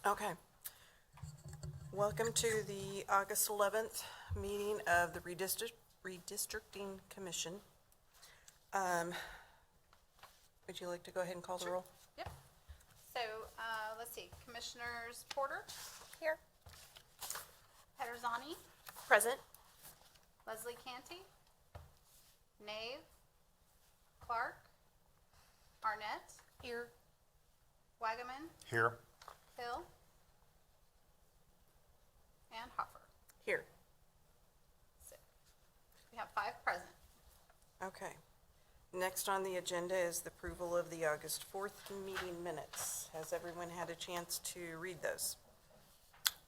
Okay. Welcome to the August 11th meeting of the Redistricting Commission. Would you like to go ahead and call the roll? Yep. So let's see. Commissioners Porter, Here. Pederzani, Present. Leslie Canty, Nave, Clark, Arnett, Here. Wagaman, Here. Hill, and Hopper. Here. So we have 5 present. Okay. Next on the agenda is the approval of the August 4th meeting minutes. Has everyone had a chance to read those?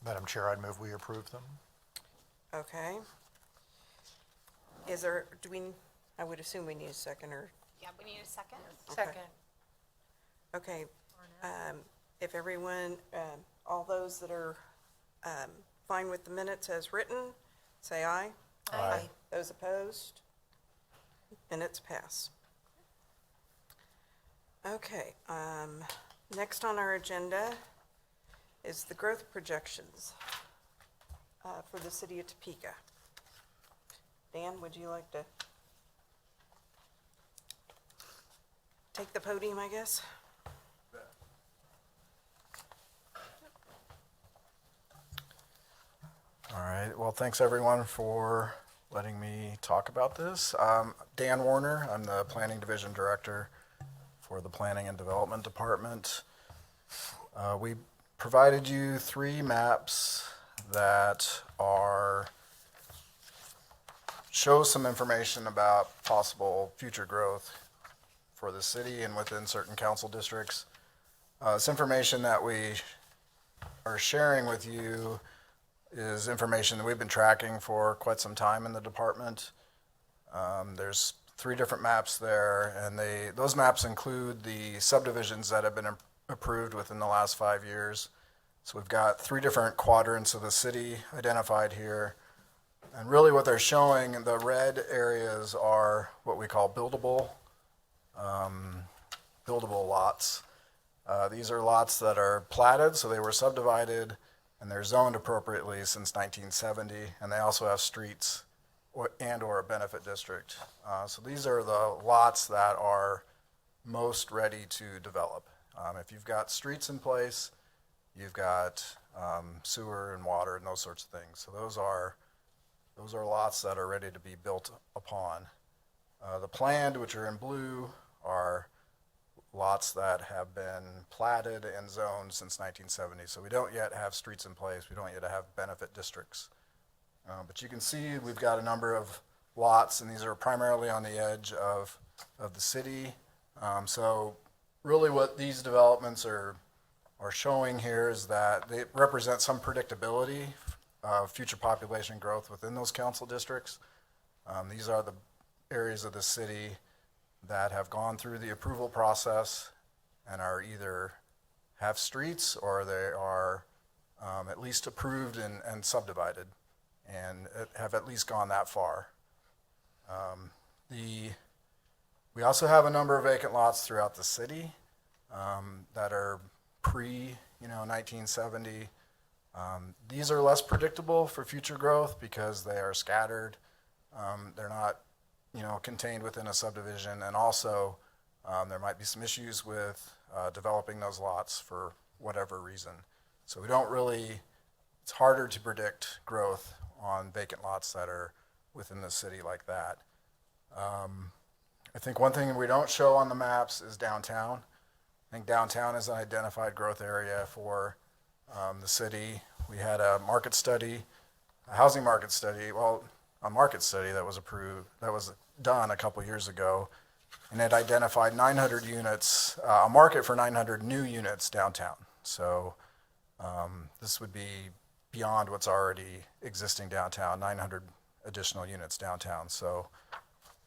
Madam Chair, I'd move we approve them. Okay. I would assume we need a second or, Yeah, we need a second. Second. okay. If everyone, all those that are fine with the minutes as written, say aye. Aye. Those opposed? Minutes pass. Okay, next on our agenda is the growth projections for the city of Topeka. Dan, would you like to take the podium, I guess? All right. Well, thanks everyone for letting me talk about this. Dan Warner, I'm the Planning Division Director for the Planning and Development Department. We provided you 3 maps that show some information about possible future growth for the city and within certain council districts. This information that we are sharing with you is information that we've been tracking for quite some time in the department. There's 3 different maps there, and those maps include the subdivisions that have been approved within the last 5 years. So we've got 3 different quadrants of the city identified here. And really what they're showing, the red areas are what we call buildable lots. These are lots that are platted, so they were subdivided, and they're zoned appropriately since 1970, and they also have streets or a benefit district. So these are the lots that are most ready to develop. If you've got streets in place, you've got sewer and water and those sorts of things. So those are lots that are ready to be built upon. The planned, which are in blue, are lots that have been platted and zoned since 1970. So we don't yet have streets in place. We don't yet have benefit districts. But you can see we've got a number of lots, and these are primarily on the edge of the city. So really what these developments are showing here is that they represent some predictability of future population growth within those council districts. These are the areas of the city that have gone through the approval process and are either have streets or they are at least approved and subdivided and have at least gone that far. We also have a number of vacant lots throughout the city that are pre-1970. These are less predictable for future growth because they are scattered. They're not contained within a subdivision, and also there might be some issues with developing those lots for whatever reason. So it's harder to predict growth on vacant lots that are within the city like that. I think one thing we don't show on the maps is downtown. I think downtown is an identified growth area for the city. We had a market study, a housing market study, a market study that was approved, that was done a couple years ago, and it identified 900 units, a market for 900 new units downtown. So this would be beyond what's already existing downtown, 900 additional units downtown. So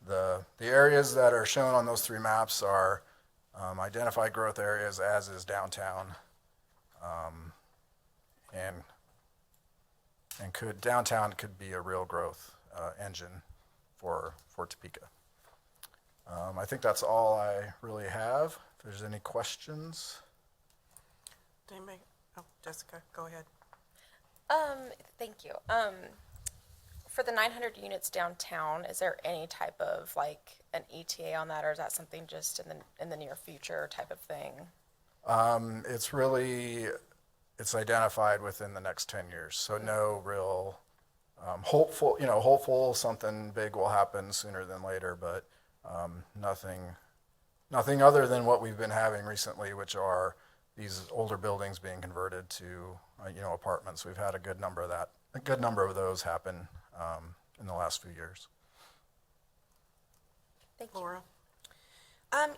the areas that are shown on those 3 maps are identified growth areas, as is downtown, and downtown could be a real growth engine for Topeka. I think that's all I really have. If there's any questions. Anybody? Oh, Jessica, go ahead. Thank you. For the 900 units downtown, is there any type of like an ETA on that, or is that something just in the near future type of thing? It's identified within the next 10 years. So no real hopeful something big will happen sooner than later, but nothing other than what we've been having recently, which are these older buildings being converted to apartments. We've had a good number of those happen in the last few years. Thank you. Laura?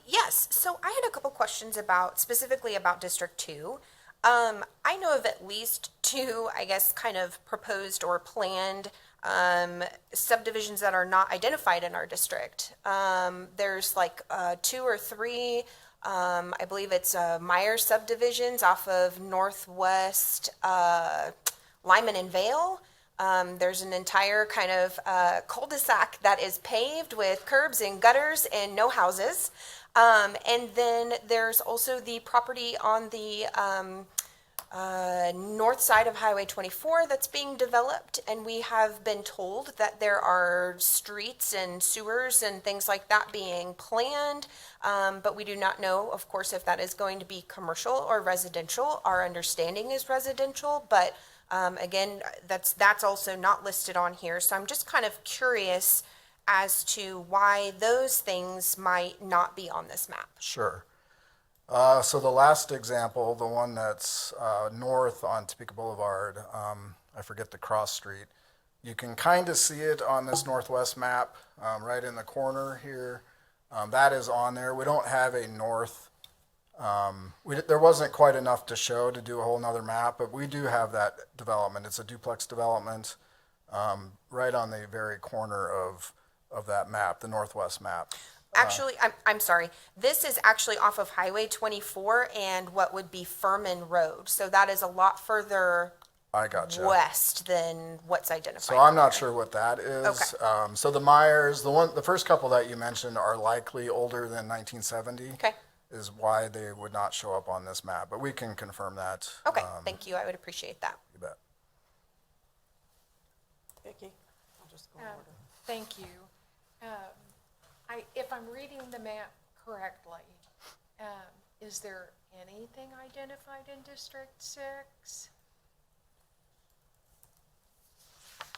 Yes, so I had a couple questions specifically about District 2. I know of at least two, I guess, kind of proposed or planned subdivisions that are not identified in our district. There's like 2 or 3, I believe it's Meyer subdivisions off of Northwest Lyman and Vale. There's an entire kind of cul-de-sac that is paved with curbs and gutters and no houses. And then there's also the property on the north side of Highway 24 that's being developed, and we have been told that there are streets and sewers and things like that being planned, but we do not know, of course, if that is going to be commercial or residential. Our understanding is residential, but again, that's also not listed on here, so I'm just kind of curious as to why those things might not be on this map. Sure. So the last example, the one that's north on Topeka Boulevard, I forget the cross street. You can kind of see it on this northwest map, right in the corner here. That is on there. We don't have a north. There wasn't quite enough to show to do a whole nother map, but we do have that development. It's a duplex development right on the very corner of that map, the northwest map. Actually, I'm sorry. This is actually off of Highway 24 and what would be Furman Road. So that is a lot further I gotcha. west than what's identified. So I'm not there. sure what that is. Okay. So the Myers, the first couple that you mentioned are likely older than 1970. Okay. Is why they would not show up on this map, but we can confirm that. Okay, thank you. I would appreciate that. You bet. Vicki? I'll just go in order. Thank you. If I'm reading the map correctly, is there anything identified in District 6?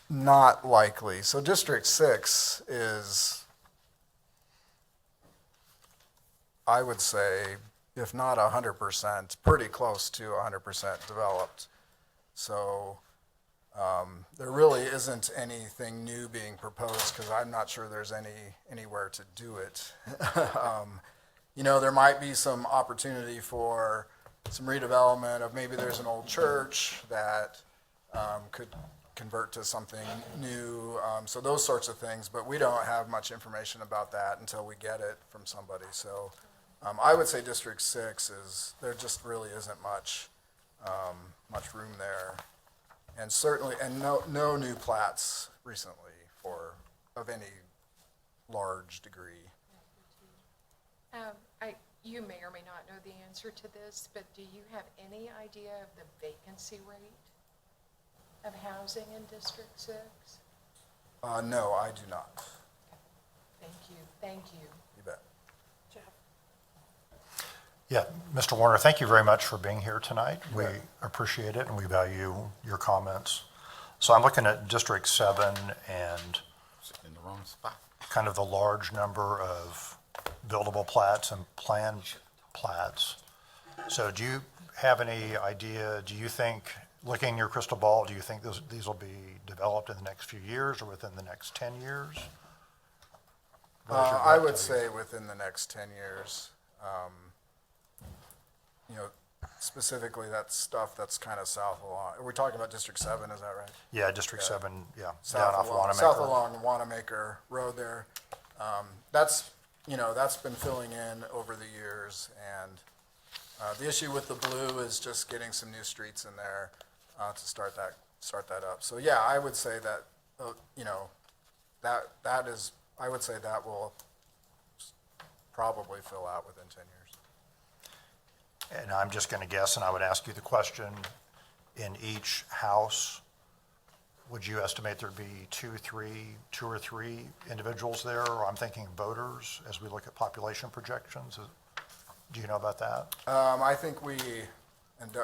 Not likely. So District 6 is, I would say, if not 100%, pretty close to 100% developed. So there really isn't anything new being proposed because I'm not sure there's anywhere to do it. There might be some opportunity for some redevelopment of maybe there's an old church that could convert to something new. So those sorts of things, but we don't have much information about that until we get it from somebody. So I would say District 6 there just really isn't much room there. And certainly, no new plats recently of any large degree. You may or may not know the answer to this, but do you have any idea of the vacancy rate of housing in District 6? No, I do not. Thank you. Thank you. You bet. Jeff? Yeah, Mr. Warner, thank you very much for being here tonight. We appreciate it and we value your comments. So I'm looking at District 7 and In the wrong spot. kind of the large number of buildable plats and planned plats. So do you have any idea, do you think, looking in your crystal ball, do you think these will be developed in the next few years or within the next 10 years? I would say within the next 10 years. Specifically that stuff that's kind of south along. Are we talking about District 7, is that right? Yeah, District 7, yeah, down South off Wanamaker. South along Wanamaker Road there. That's been filling in over the years, and the issue with the blue is just getting some new streets in there to start that up. So yeah, I would say that I would say that will probably fill out within 10 years. and I'm just going to guess, and I would ask you the question, in each house, would you estimate there'd be two or three individuals there? Or I'm thinking voters as we look at population projections. Do you know about that? I think we, and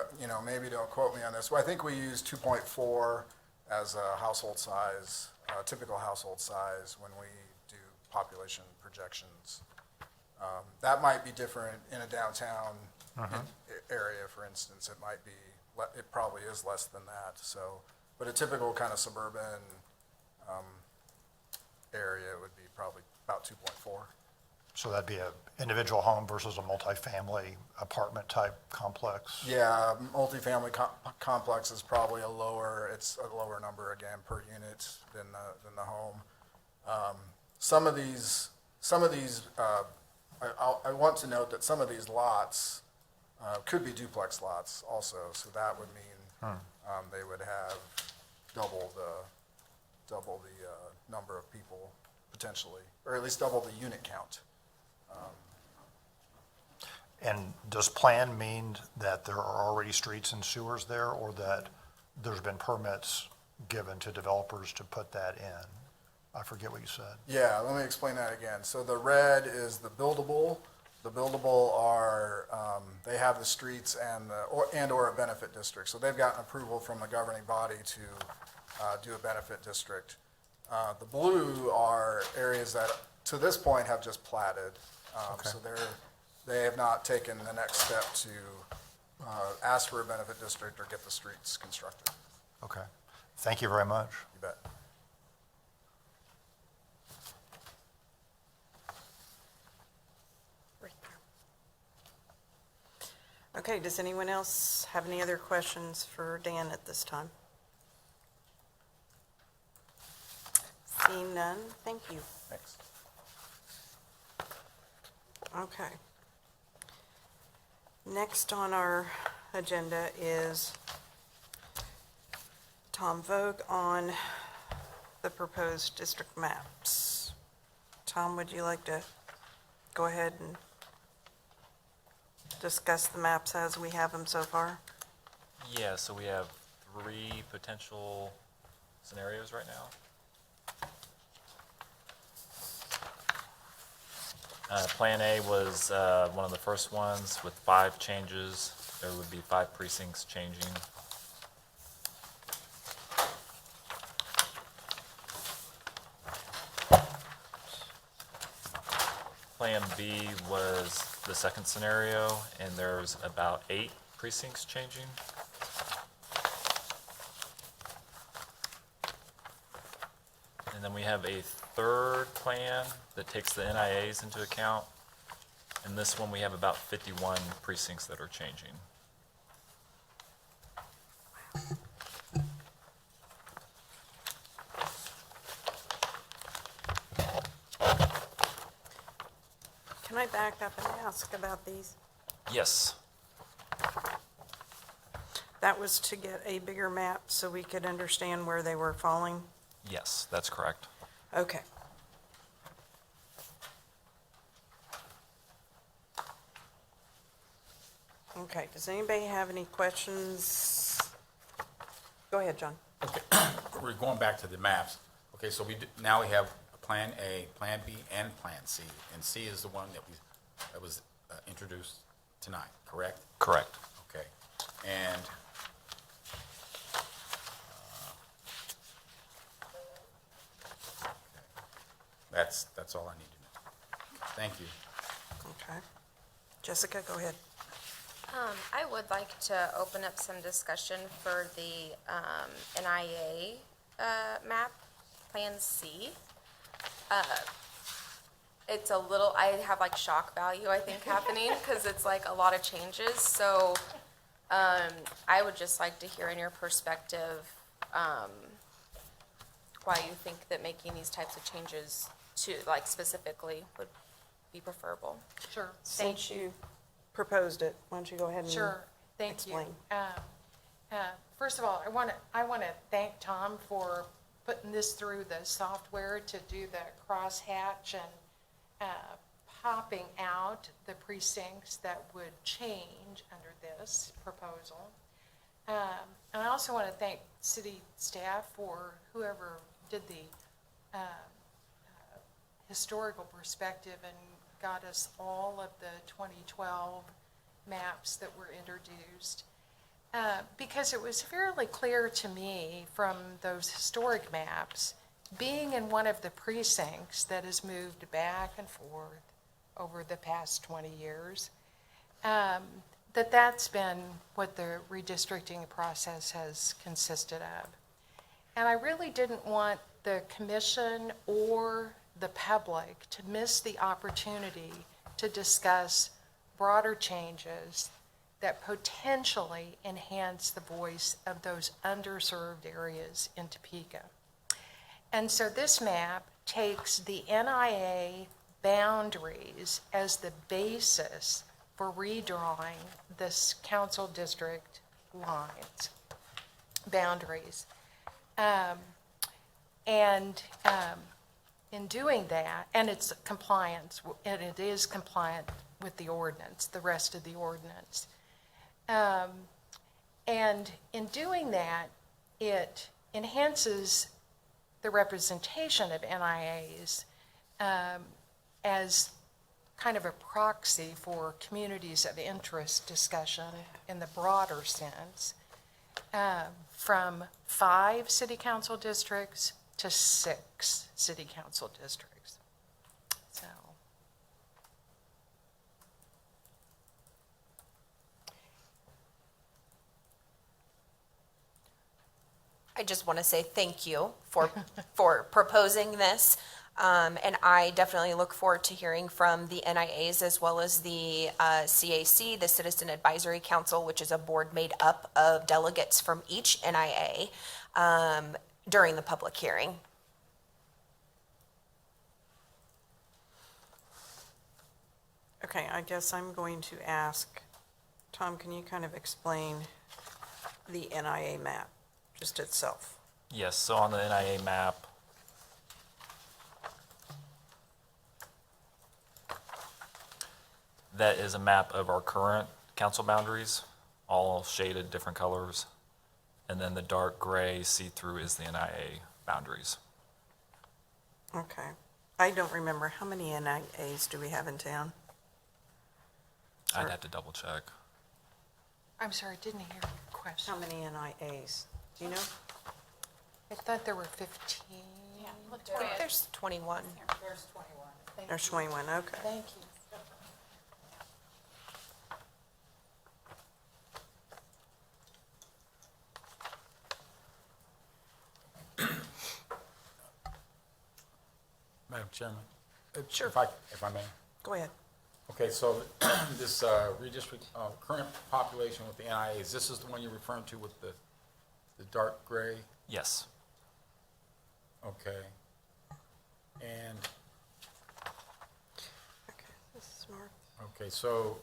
maybe don't quote me on this, but I think we use 2.4 as a household size, typical household size when we do population projections. That might be different in a downtown area, for instance. It might be, it probably is less than that. So, but a typical kind of suburban area would be probably about 2.4. So that'd be an individual home versus a multifamily apartment type complex? Yeah, multifamily complex is probably it's a lower number again per unit than the home. Some of these, I want to note that some of these lots could be duplex lots also, so that would mean they would have double the number of people potentially, or at least double the unit count. And does plan mean that there are already streets and sewers there, or that there's been permits given to developers to put that in? I forget what you said. Yeah, let me explain that again. So the red is the buildable. The buildable are, they have the streets and or a benefit district. So they've gotten approval from the governing body to do a benefit district. The blue are areas that to this point have just platted. Okay. So they have not taken the next step to ask for a benefit district or get the streets constructed. Okay. Thank you very much. You bet. Okay, does anyone else have any other questions for Dan at this time? Seeing none, thank you. Thanks. Okay. Next on our agenda is Tom Vogue on the proposed district maps. Tom, would you like to go ahead and discuss the maps as we have them so far? Yeah, so we have 3 potential scenarios right now. Plan A was one of the first ones with 5 changes. There would be 5 precincts changing. Plan B was the second scenario, and there's about 8 precincts changing. And then we have a third plan that takes the NIAs into account. And this one, we have about 51 precincts that are changing. Can I back up and ask about these? Yes, That was to get a bigger map so we could understand where they were falling? yes, that's correct. Okay. Okay, does anybody have any questions? Go ahead, John. We're going back to the maps. Okay, so now we have Plan A, Plan B, and Plan C. And C is the one that was introduced tonight, correct? Correct. Okay. And that's all I need to know. Thank you. Okay. Jessica, go ahead. I would like to open up some discussion for the NIA map, Plan C. It's a little, I have like shock value, I think, happening, because it's like a lot of changes. So I would just like to hear in your perspective why you think that making these types of changes to, like, specifically would be preferable. Sure. Since you proposed it, why don't you go ahead and Sure, thank you. explain. First of all, I want to thank Tom for putting this through the software to do the crosshatch and topping out the precincts that would change under this proposal. And I also want to thank city staff for whoever did the historical perspective and got us all of the 2012 maps that were introduced. Because it was fairly clear to me from those historic maps, being in one of the precincts that has moved back and forth over the past 20 years, that's been what the redistricting process has consisted of. And I really didn't want the commission or the public to miss the opportunity to discuss broader changes that potentially enhance the voice of those underserved areas in Topeka. And so this map takes the NIA boundaries as the basis for redrawing this council district lines, boundaries. In doing that, and it's compliance, and it is compliant with the ordinance, the rest of the ordinance. And in doing that, it enhances the representation of NIAs as kind of a proxy for communities of interest discussion in the broader sense, from 5 city council districts to 6 city council districts. So. I just want to say thank you for proposing this. And I definitely look forward to hearing from the NIAs as well as the CAC, the Citizen Advisory Council, which is a board made up of delegates from each NIA, during the public hearing. Okay, I guess I'm going to ask, Tom, can you kind of explain the NIA map, just itself? Yes, so on the NIA map, that is a map of our current council boundaries, all shaded different colors. And then the dark gray see-through is the NIA boundaries. Okay. I don't remember, how many NIAs do we have in town? I'd have to double check. I'm sorry, I didn't hear your question. How many NIAs? Do you know? I thought there were 15. I think there's 21. There's 21, okay. Thank you. Madam Chairman? Sure. If I may. Go ahead. Okay, so this redistrict, current population with the NIAs, this is the one you're referring to with the dark gray? Yes. Okay. And, Okay, this is north. okay, so,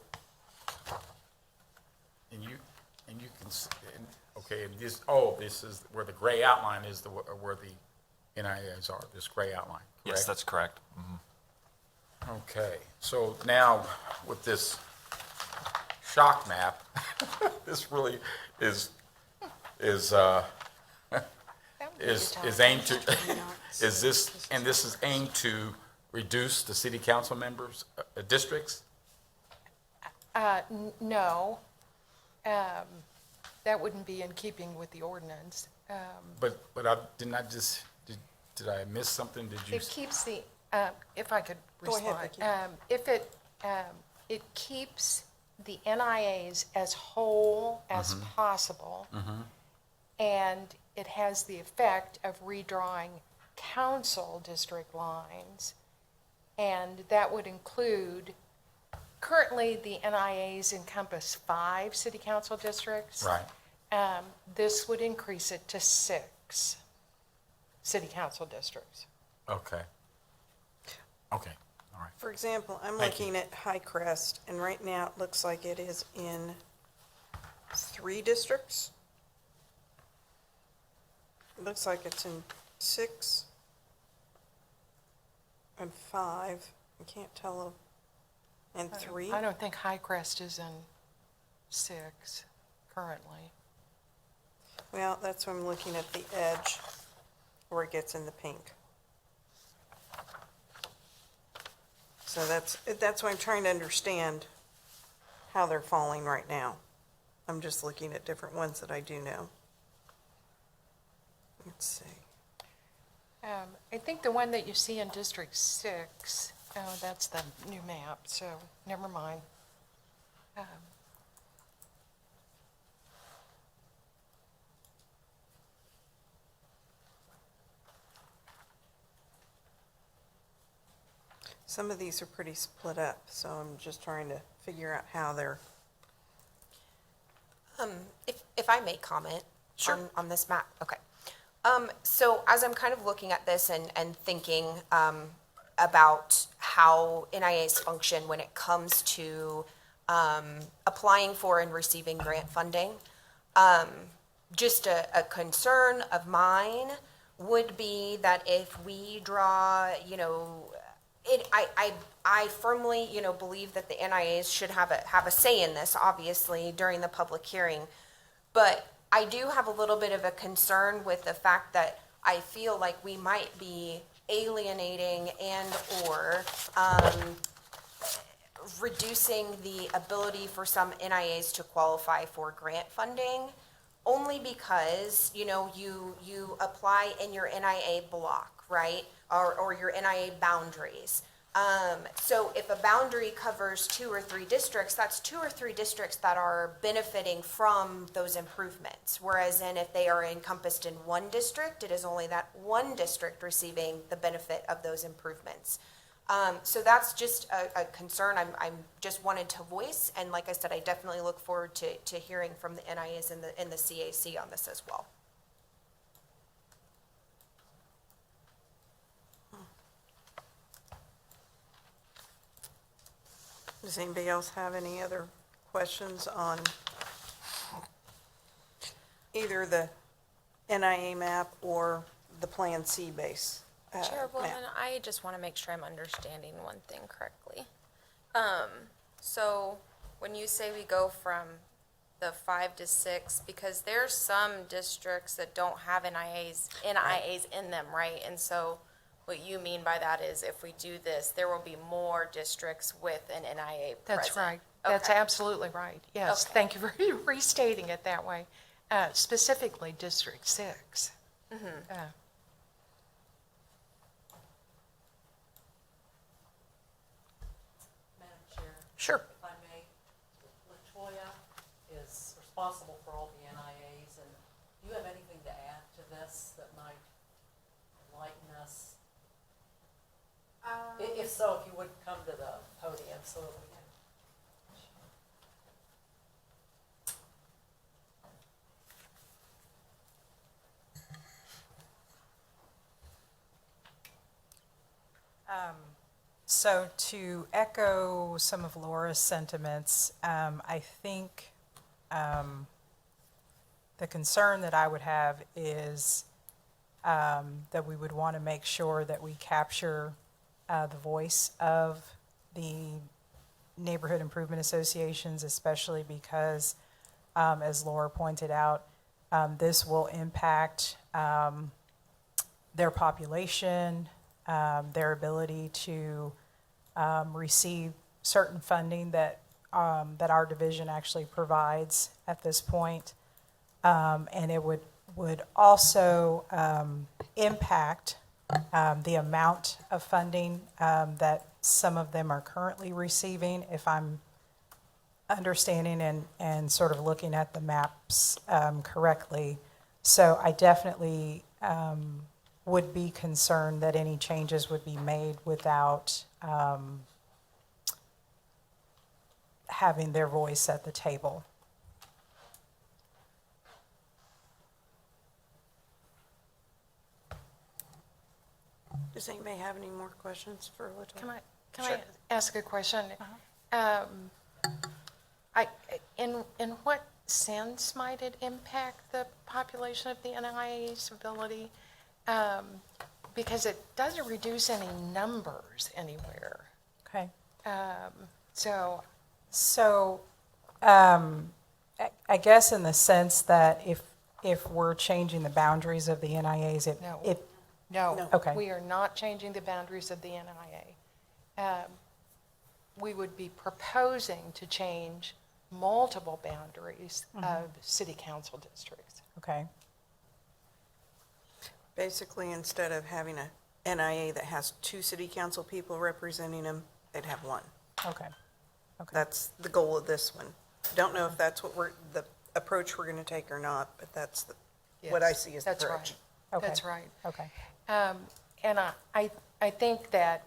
and you can, okay, and this is where the gray outline is where the NIAs are, this gray outline, correct? Yes, that's correct. Mhm. Okay, so now with this shock map, this really is aimed to, this is aimed to reduce the city council members' districts? No, that wouldn't be in keeping with the ordinance. But did I miss something? Did you? It keeps the, if I could Go ahead, respond. Vicki. It keeps the NIAs as whole as possible. And it has the effect of redrawing council district lines. And that would include, currently the NIAs encompass 5 city council districts. Right. This would increase it to 6 city council districts. Okay. Okay, all right. For example, I'm Thank you. looking at High Crest, and right now it looks like it is in 3 districts. It looks like it's in 6 and 5. I can't tell And 3? I don't think Highcrest is in 6 currently. Well, that's why I'm looking at the edge where it gets in the pink. So that's why I'm trying to understand how they're falling right now. I'm just looking at different ones that I do know. Let's see. I think the one that you see in District 6, oh, that's the new map, so never mind. Some of these are pretty split up, so I'm just trying to figure out how they're, If I may comment Sure. on this map, okay. So as I'm kind of looking at this and thinking about how NIAs function when it comes to applying for and receiving grant funding, just a concern of mine would be that if we draw, I firmly, believe that the NIAs should have a say in this, obviously, during the public hearing. But I do have a little bit of a concern with the fact that I feel like we might be alienating and/or reducing the ability for some NIAs to qualify for grant funding, only because, you apply in your NIA block, right? Or your NIA boundaries. So if a boundary covers 2 or 3 districts, that's 2 or 3 districts that are benefiting from those improvements. Whereas if they are encompassed in one district, it is only that one district receiving the benefit of those improvements. So that's just a concern I'm just wanted to voice. And like I said, I definitely look forward to hearing from the NIAs and the CAC on this as well. does anybody else have any other questions on either the NIA map or the Plan C base? Chairwoman, map? I just want to make sure I'm understanding one thing correctly. So when you say we go from the 5 to 6, because there's some districts that don't have NIAs in them, right? And so what you mean by that is if we do this, there will be more districts with an NIA present. That's right. That's Okay. absolutely right. Yes, Okay. thank you for restating it that way. Specifically District 6. Madam Chair, Sure. if I may, LaToya is responsible for all the NIAs, and do you have anything to add to this that might enlighten us? If so, if you would come to the podium so that we can. So to echo some of Laura's sentiments, I think the concern that I would have is that we would want to make sure that we capture the voice of the neighborhood improvement associations, especially because, as Laura pointed out, this will impact their population, their ability to receive certain funding that our division actually provides at this point. And it would also impact the amount of funding that some of them are currently receiving, if I'm understanding and sort of looking at the maps correctly. So I definitely would be concerned that any changes would be made without having their voice at the table. Does anybody have any more questions for LaToya? Can Sure. I ask a question? In what sense might it impact the population of the NIA's ability? Because it doesn't reduce any numbers anywhere. Okay. So, So, I guess in the sense that if we're changing the boundaries of the NIAs, No. it, no. Okay. We are not changing the boundaries of the NIA. We would be proposing to change multiple boundaries of city council districts. okay, Basically, instead of having a NIA that has 2 city council people representing them, they'd have 1. okay, okay. That's the goal of this one. Don't know if that's what the approach we're gonna take or not, but that's what I Yes, see as the that's approach. right. Okay. That's right. Okay, And I think that,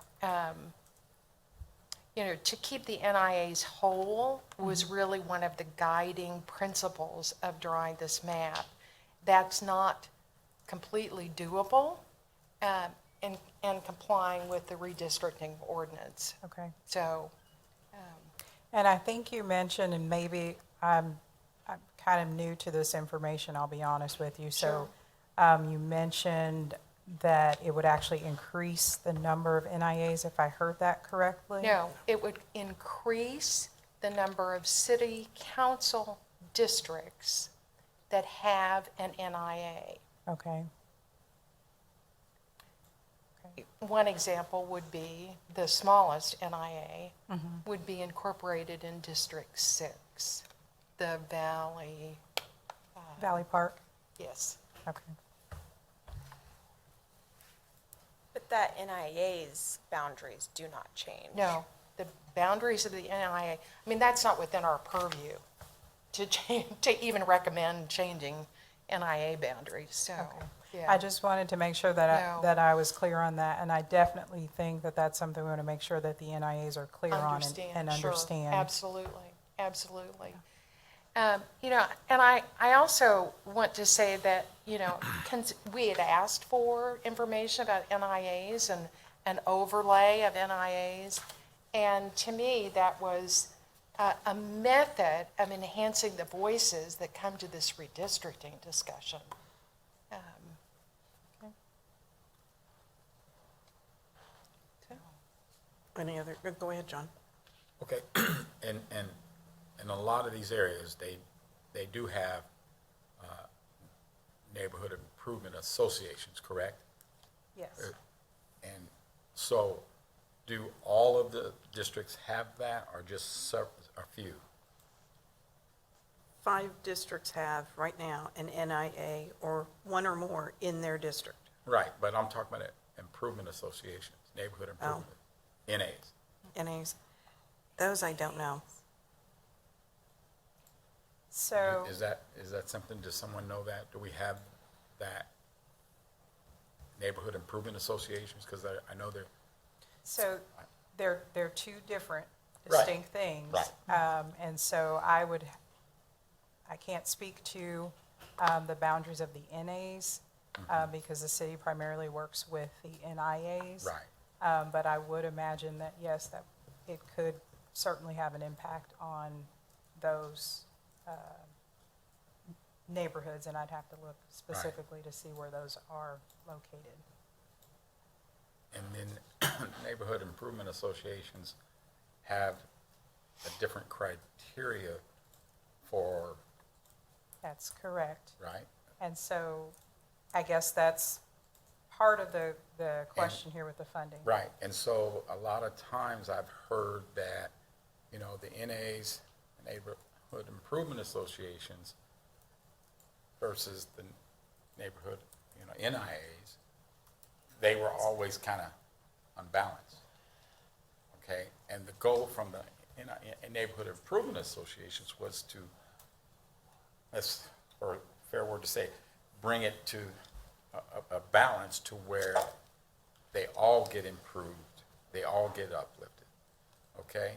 to keep the NIAs whole was really one of the guiding principles of drawing this map. That's not completely doable, and complying with the redistricting ordinance. okay. So, And I think you mentioned, and maybe I'm kind of new to this information, I'll be honest with you. So you mentioned that it would actually increase the number of NIAs, if I heard that correctly? no, it would increase the number of city council districts that have an NIA. Okay, One example would be the smallest NIA would be incorporated in District 6, the Valley, Valley Park, yes. okay. But that NIA's boundaries do not change. No, the boundaries of the NIA, I mean, that's not within our purview to change, to even recommend changing NIA boundaries, so, yeah. I just wanted to make sure that No. that I was clear on that, and I definitely think that that's something we want to make sure that the NIAs are clear on and Sure, understand. absolutely, absolutely. And I also want to say that, we had asked for information about NIAs and an overlay of NIAs. And to me, that was a method of enhancing the voices that come to this redistricting discussion. Any other, go ahead, John. Okay, and in a lot of these areas, they do have neighborhood improvement associations, correct? Yes. And so, do all of the districts have that, or just a few? 5 districts have right now an NIA or 1 or more in their district. Right, but I'm talking about improvement associations, neighborhood improvement, NAs. NAs. Those I don't know. So, Is that something, does someone know that? Do we have that? Neighborhood improvement associations, because I know they're, so they're 2 different Right. distinct things. Right. And so I can't speak to the boundaries of the NAs, because the city primarily works with the NIAs. right, But I would imagine that, yes, that it could certainly have an impact on those neighborhoods, and I'd have to look specifically to see where those are located. and then neighborhood improvement associations have a different criteria for, That's correct. right? And so I guess that's part of the question here with the funding. Right, and so a lot of times I've heard that, the NAs, neighborhood improvement associations versus the neighborhood, NIAs, they were always kind of unbalanced. Okay, and the goal from the neighborhood improvement associations was to, that's for a fair word to say, bring it to a balance to where they all get improved, they all get uplifted, okay?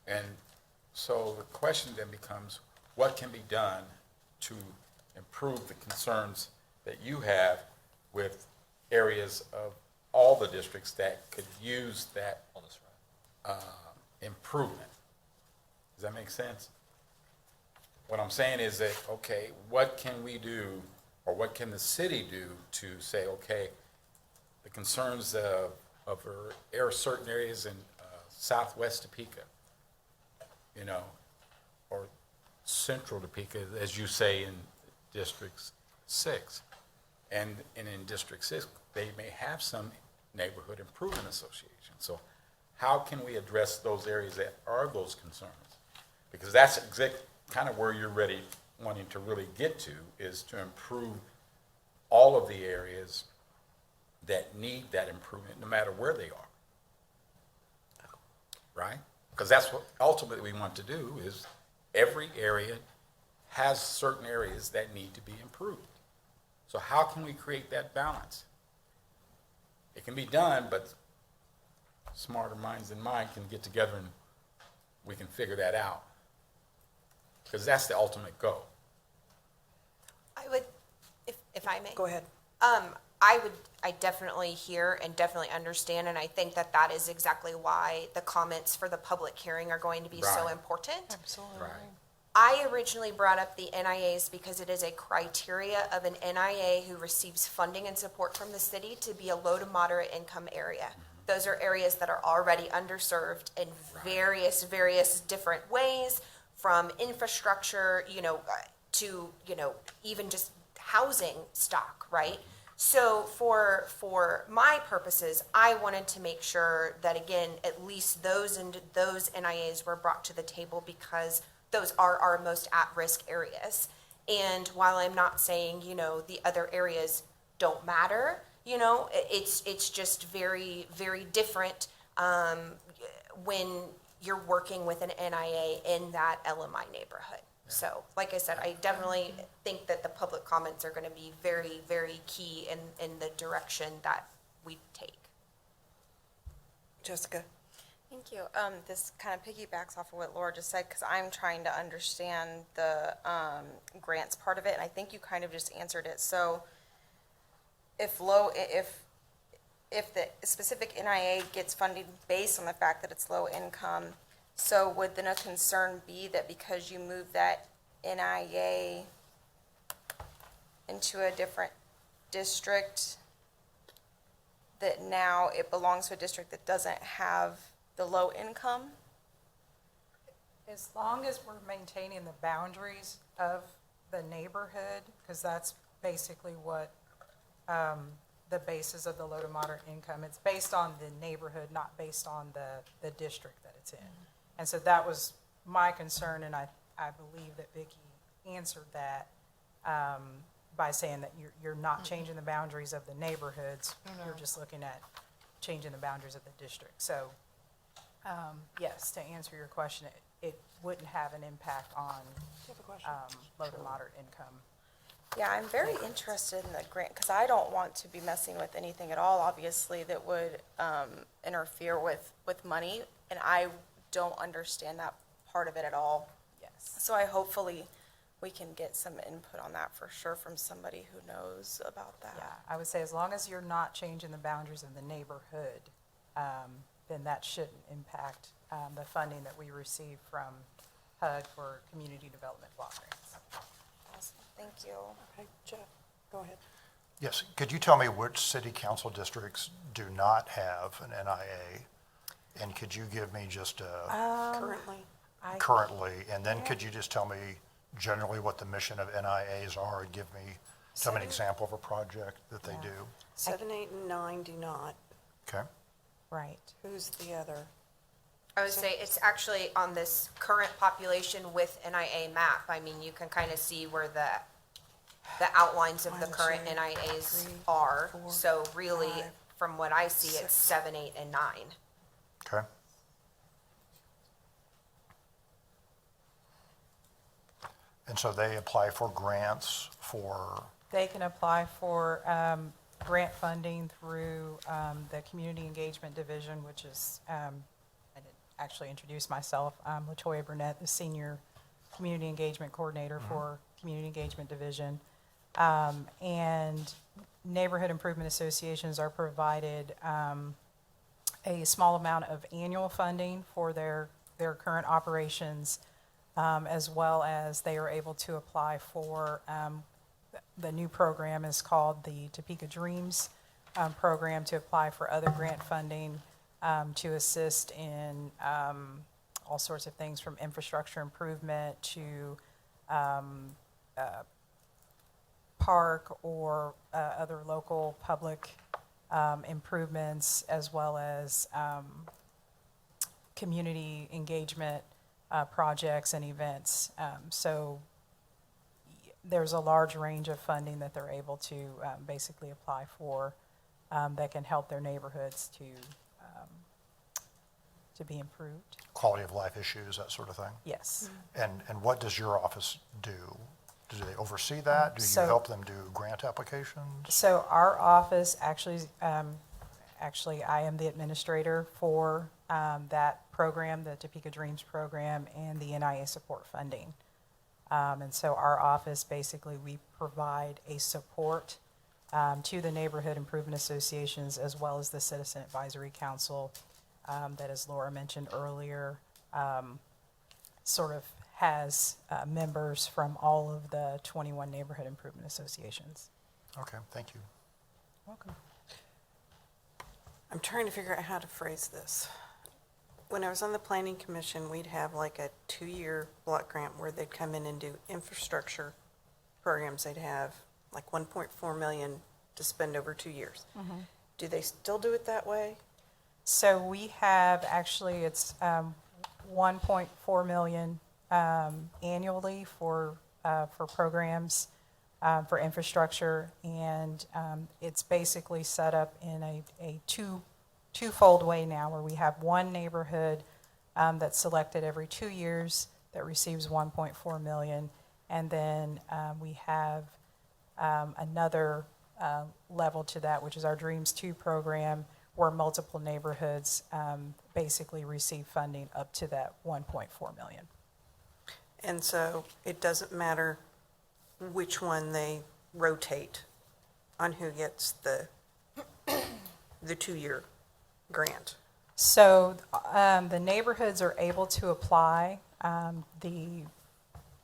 And so the question then becomes, what can be done to improve the concerns that you have with areas of all the districts that could use that improvement? Does that make sense? What I'm saying is that, okay, what can we do, or what can the city do to say, okay, the concerns of certain areas in southwest Topeka, you know, or central Topeka, as you say, in District 6. And in District 6, they may have some neighborhood improvement associations. So how can we address those areas that are those concerns? Because that's kind of where you're wanting to really get to, is to improve all of the areas that need that improvement, no matter where they are. Right? Because that's what ultimately we want to do, is every area has certain areas that need to be improved. So how can we create that balance? It can be done, but smarter minds than mine can get together and we can figure that out. Because that's the ultimate goal. I would, if I may. Go ahead. I definitely hear and definitely understand, and I think that that is exactly why the comments for the public hearing are going to be so Right. important. Absolutely. Right. I originally brought up the NIAs because it is a criteria of an NIA who receives funding and support from the city to be a low to moderate income area. Those are areas that are already underserved in various different ways, from infrastructure, to, even just housing stock, right? So for my purposes, I wanted to make sure that, again, at least those NIAs were brought to the table because those are our most at-risk areas. And while I'm not saying, the other areas don't matter, it's just very, very different when you're working with an NIA in that LMI neighborhood. So, like I said, I definitely think that the public comments are going to be very, very key in the direction that we take. Jessica? Thank you. This kind of piggybacks off of what Laura just said, because I'm trying to understand the grants part of it, and I think you kind of just answered it. So if the specific NIA gets funding based on the fact that it's low income, so would then a concern be that because you move that NIA into a different district, that now it belongs to a district that doesn't have the low income? As long as we're maintaining the boundaries of the neighborhood, because that's basically what the basis of the low to moderate income, it's based on the neighborhood, not based on the district that it's in. And so that was my concern, and I believe that Vicki answered that by saying that you're not changing the boundaries of the neighborhoods, you're just looking at changing the boundaries of the district. So, yes, to answer your question, it wouldn't have an impact on low to moderate income. Yeah, I'm very interested in the grant, because I don't want to be messing with anything at all, obviously, that would interfere with money, and I don't understand that part of it at all. Yes. So hopefully we can get some input on that for sure from somebody who knows about that. Yeah, I would say as long as you're not changing the boundaries of the neighborhood, then that shouldn't impact the funding that we receive from HUD for community development block grants. Awesome. Thank you. Okay, Jeff, go ahead. Yes, could you tell me which city council districts do not have an NIA? And could you give me just Currently? currently, and then could you just tell me generally what the mission of NIAs are, and tell me an example of a project that they do? 7, 8, and 9 do not. Okay, Right. Who's the other? I would say it's actually on this current population with NIA map. I mean, you can kind of see where the outlines of the One, current 2, NIAs 3, are. 4, So really, 5, from what I see, it's 6. 7, 8, and 9. okay. And so they apply for grants for, They can apply for grant funding through the Community Engagement Division, which is, I didn't actually introduce myself, LaToya Burnett, the Senior Community Engagement Coordinator for Community Engagement Division. And neighborhood improvement associations are provided a small amount of annual funding for their current operations, as well as they are able to apply for, the new program is called the Topeka Dreams program, to apply for other grant funding to assist in all sorts of things from infrastructure improvement to park or other local public improvements, as well as community engagement projects and events. So there's a large range of funding that they're able to basically apply for that can help their neighborhoods to be improved. Quality of life issues, that sort of thing? Yes. And what does your office do? Do they oversee that? Do you So- help them do grant applications? So our office actually, I am the administrator for that program, the Topeka Dreams program, and the NIA support funding. And so our office, basically, we provide a support to the neighborhood improvement associations as well as the Citizen Advisory Council that, as Laura mentioned earlier, sort of has members from all of the 21 neighborhood improvement associations. Okay, thank you. Welcome. I'm trying to figure out how to phrase this. When I was on the planning commission, we'd have like a 2-year block grant where they'd come in and do infrastructure programs. They'd have like 1.4 million to spend over 2 years. Do they still do it that way? So we have, actually, it's 1.4 million annually for programs, for infrastructure, and it's basically set up in a twofold way now, where we have one neighborhood that's selected every 2 years that receives 1.4 million, and then we have another level to that, which is our Dreams 2 program, where multiple neighborhoods basically receive funding up to that 1.4 million. And so it doesn't matter which one they rotate on who gets the 2-year grant. So the neighborhoods are able to apply the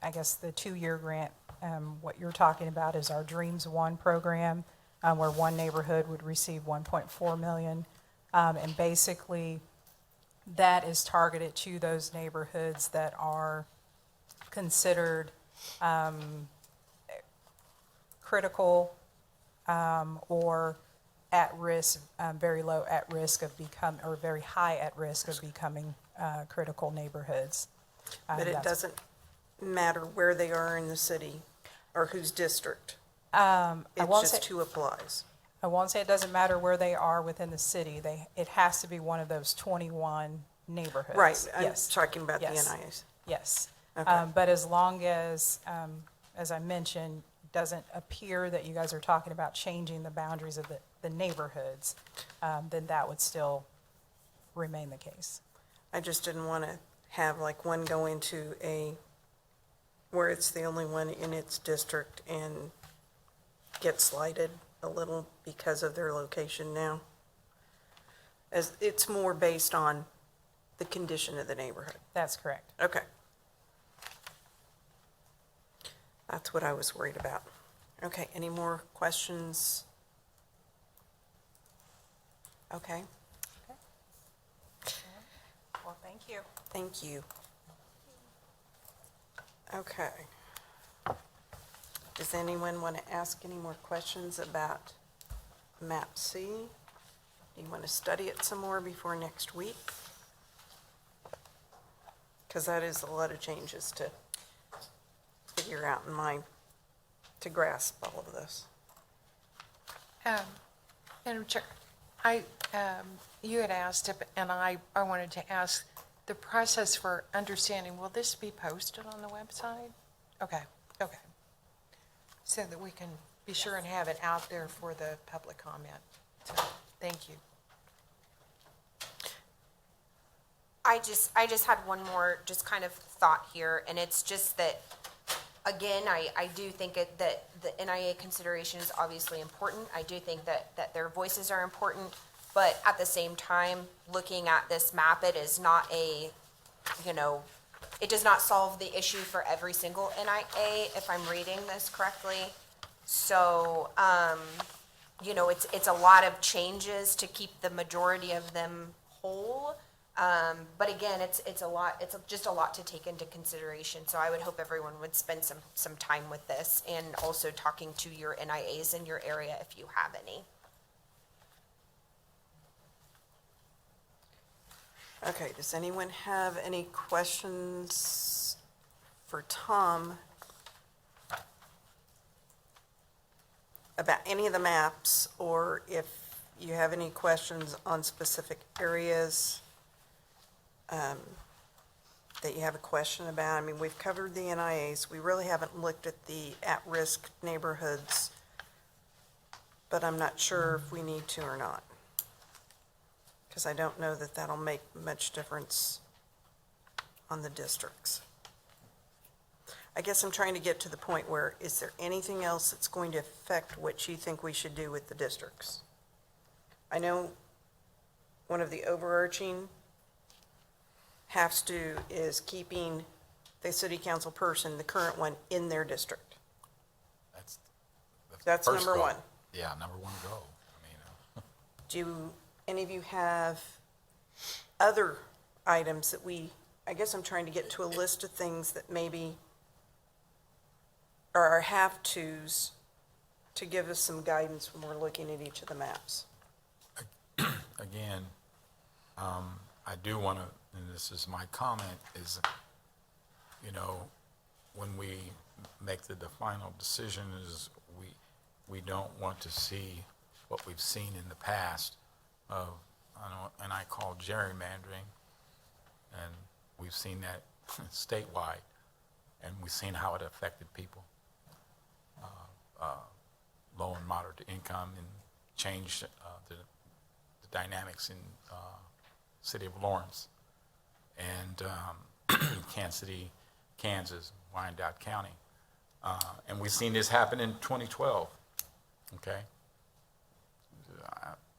2-year grant. What you're talking about is our Dreams 1 program, where one neighborhood would receive 1.4 million. And basically, that is targeted to those neighborhoods that are considered critical or at risk, very low at risk of become, or very high at risk of becoming critical neighborhoods. But it That's- doesn't matter where they are in the city or whose district. won't It's say- just who applies. I won't say it doesn't matter where they are within the city. It has to be one of those 21 neighborhoods. Right, I'm Yes. talking about the Yes. NIAs. Yes. Okay. But as long as I mentioned, it doesn't appear that you guys are talking about changing the boundaries of the neighborhoods, then that would still remain the case. I just didn't want to have like one go into where it's the only one in its district and get slighted a little because of their location now. As it's more based on the condition of the neighborhood. That's correct. Okay. That's what I was worried about. Okay, any more questions? Okay, Well, thank you. thank you. Okay. Does anyone want to ask any more questions about map C? Do you want to study it some more before next week? Because that is a lot of changes to figure out to grasp all of this. Madam Chair, you had asked, and I wanted to ask, the process for understanding, will this be posted on the website? Okay. So that we can be sure and have it out there for the public comment. So, thank you. I just had one more just kind of thought here, and it's just that, again, I do think that the NIA consideration is obviously important. I do think that their voices are important, but at the same time, looking at this map, it is not it does not solve the issue for every single NIA, if I'm reading this correctly. So, it's a lot of changes to keep the majority of them whole. But again, it's a lot, just a lot to take into consideration. So I would hope everyone would spend some time with this and also talking to your NIAs in your area if you have any. Okay, does anyone have any questions for Tom about any of the maps, or if you have any questions on specific areas that you have a question about? I mean, we've covered the NIAs. We really haven't looked at the at-risk neighborhoods, but I'm not sure if we need to or not, because I don't know that that'll make much difference on the districts. I guess I'm trying to get to the point where, is there anything else that's going to affect what you think we should do with the districts? I know one of the overarching have-to is keeping the city council person, the current one, in their district. That's first number goal. one. Yeah, number one goal. I mean, Do any of you have other items that I guess I'm trying to get to a list of things that maybe are our have-tos to give us some guidance when we're looking at each of the maps. again, I do want to, and this is my comment, is, you know, when we make the final decision, is we don't want to see what we've seen in the past of, and I call gerrymandering, and we've seen that statewide, and we've seen how it affected people, low and moderate income, and changed the dynamics in city of Lawrence and Kansas City, Kansas, Wyandotte County. And we've seen this happen in 2012, okay?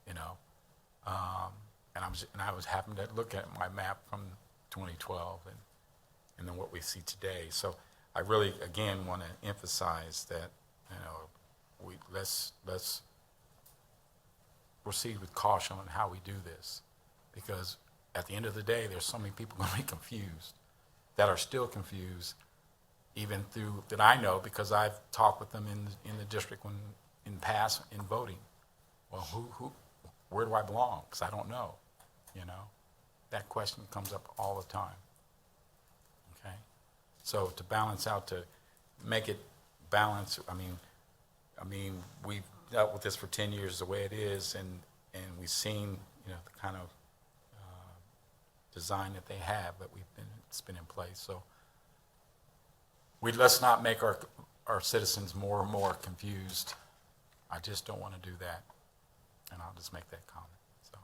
You know, and I was happened to look at my map from 2012 and then what we see today. So I really, again, want to emphasize that, you know, let's proceed with caution on how we do this, because at the end of the day, there's so many people going to be confused, that are still confused, even through, that I know, because I've talked with them in the district when, in past, in voting. Well, where do I belong? Because I don't know, you know? That question comes up all the time, okay? So to balance out, to make it balance, I mean, we've dealt with this for 10 years the way it is, and we've seen, you know, the kind of design that they have, that it's been in place. So let's not make our citizens more and more confused. I just don't want to do that, and I'll just make that comment. So,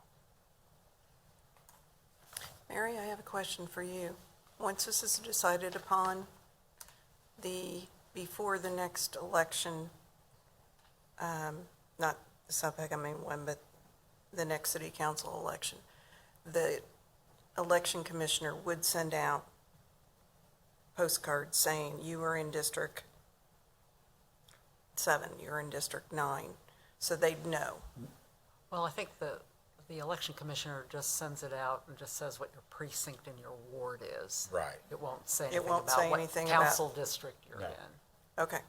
Mary, I have a question for you. Once this is decided upon, before the next election, not the Topeka main one, but the next city council election, the election commissioner would send out postcards saying you are in District 7, you're in District 9, so they'd know. Well, I think the election commissioner just sends it out and just says what your precinct and your ward is. right. It won't say It anything won't say about anything what about- council district you're No. in. Okay,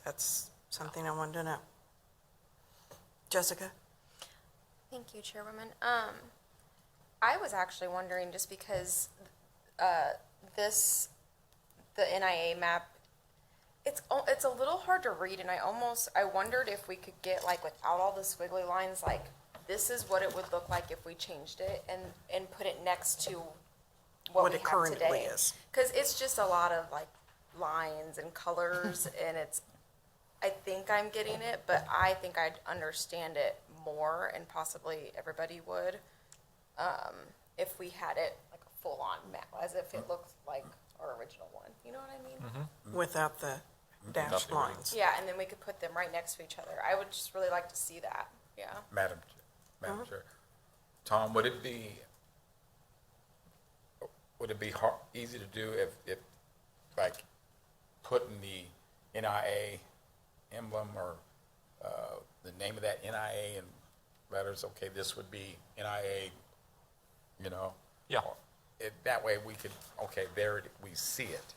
that's something I wanted to know. Jessica? Thank you, Chairwoman. I was actually wondering, just because the NIA map, it's a little hard to read, and I wondered if we could get, like, without all the squiggly lines, like, this is what it would look like if we changed it, and put it next to what What we it have currently today. is. Because it's just a lot of, like, lines and colors, and I think I'm getting it, but I think I'd understand it more, and possibly everybody would, if we had it like a full-on map, as if it looked like our original one. You know what I mean? Without the dashed the lines. Yeah, and then we could put them right next to each other. I would just really like to see that. Yeah. Madam Chair. Tom, would it be easy to do if like putting the NIA emblem or the name of that NIA in letters? Okay, this would be NIA, you know, Yeah. That way we could, okay, there, we see it.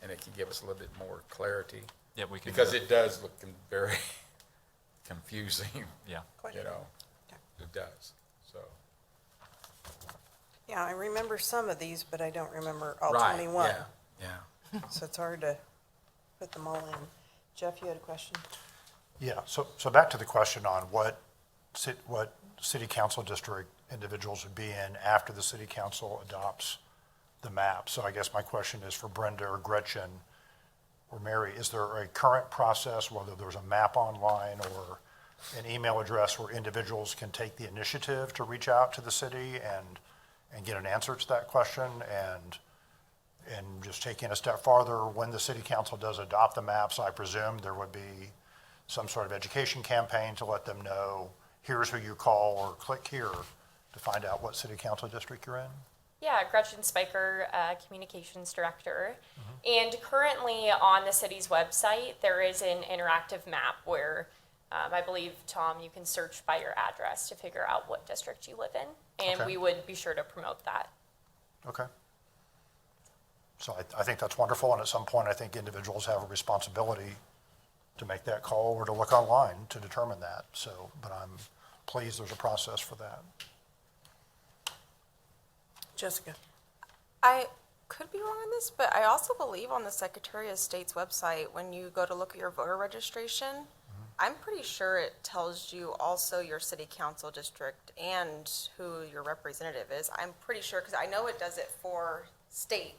And it can give us a little bit more clarity. Yeah, we can. Because it does look very confusing, Yeah. you know, it does, so. Yeah, I remember some of these, but I don't remember all Right, 21. Yeah. So it's hard to put them all in. Jeff, you had a question? Yeah, so back to the question on what city council district individuals would be in after the city council adopts the map. So I guess my question is for Brenda or Gretchen or Mary, is there a current process, whether there's a map online or an email address where individuals can take the initiative to reach out to the city and get an answer to that question? And just taking a step farther, when the city council does adopt the maps, I presume there would be some sort of education campaign to let them know, here's who you call or click here to find out what city council district you're in? Yeah, Gretchen Spiker, Communications Director. And currently on the city's website, there is an interactive map where I believe, Tom, you can search by your address to figure out what district you live in. And Okay. we would be sure to promote that. Okay. So I think that's wonderful, and at some point, I think individuals have a responsibility to make that call or to look online to determine that. So, but I'm pleased there's a process for that. Jessica? I could be wrong on this, but I also believe on the Secretary of State's website, when you go to look at your voter registration, I'm pretty sure it tells you also your city council district and who your representative is. I'm pretty sure, because I know it does it for state.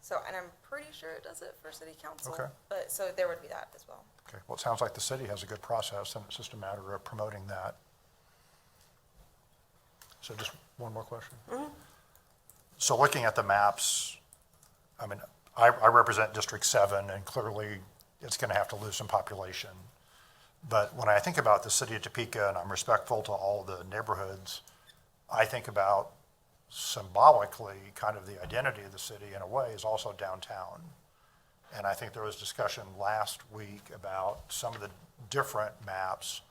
So, and I'm pretty sure it does it for city council. Okay. But, so there would be that as well. Okay, well, it sounds like the city has a good process, and it's just a matter of promoting that. So just one more question. So looking at the maps, I mean, I represent District 7, and clearly it's going to have to lose some population. But when I think about the city of Topeka, and I'm respectful to all the neighborhoods, I think about symbolically kind of the identity of the city in a way is also downtown. And I think there was discussion last week about some of the different maps.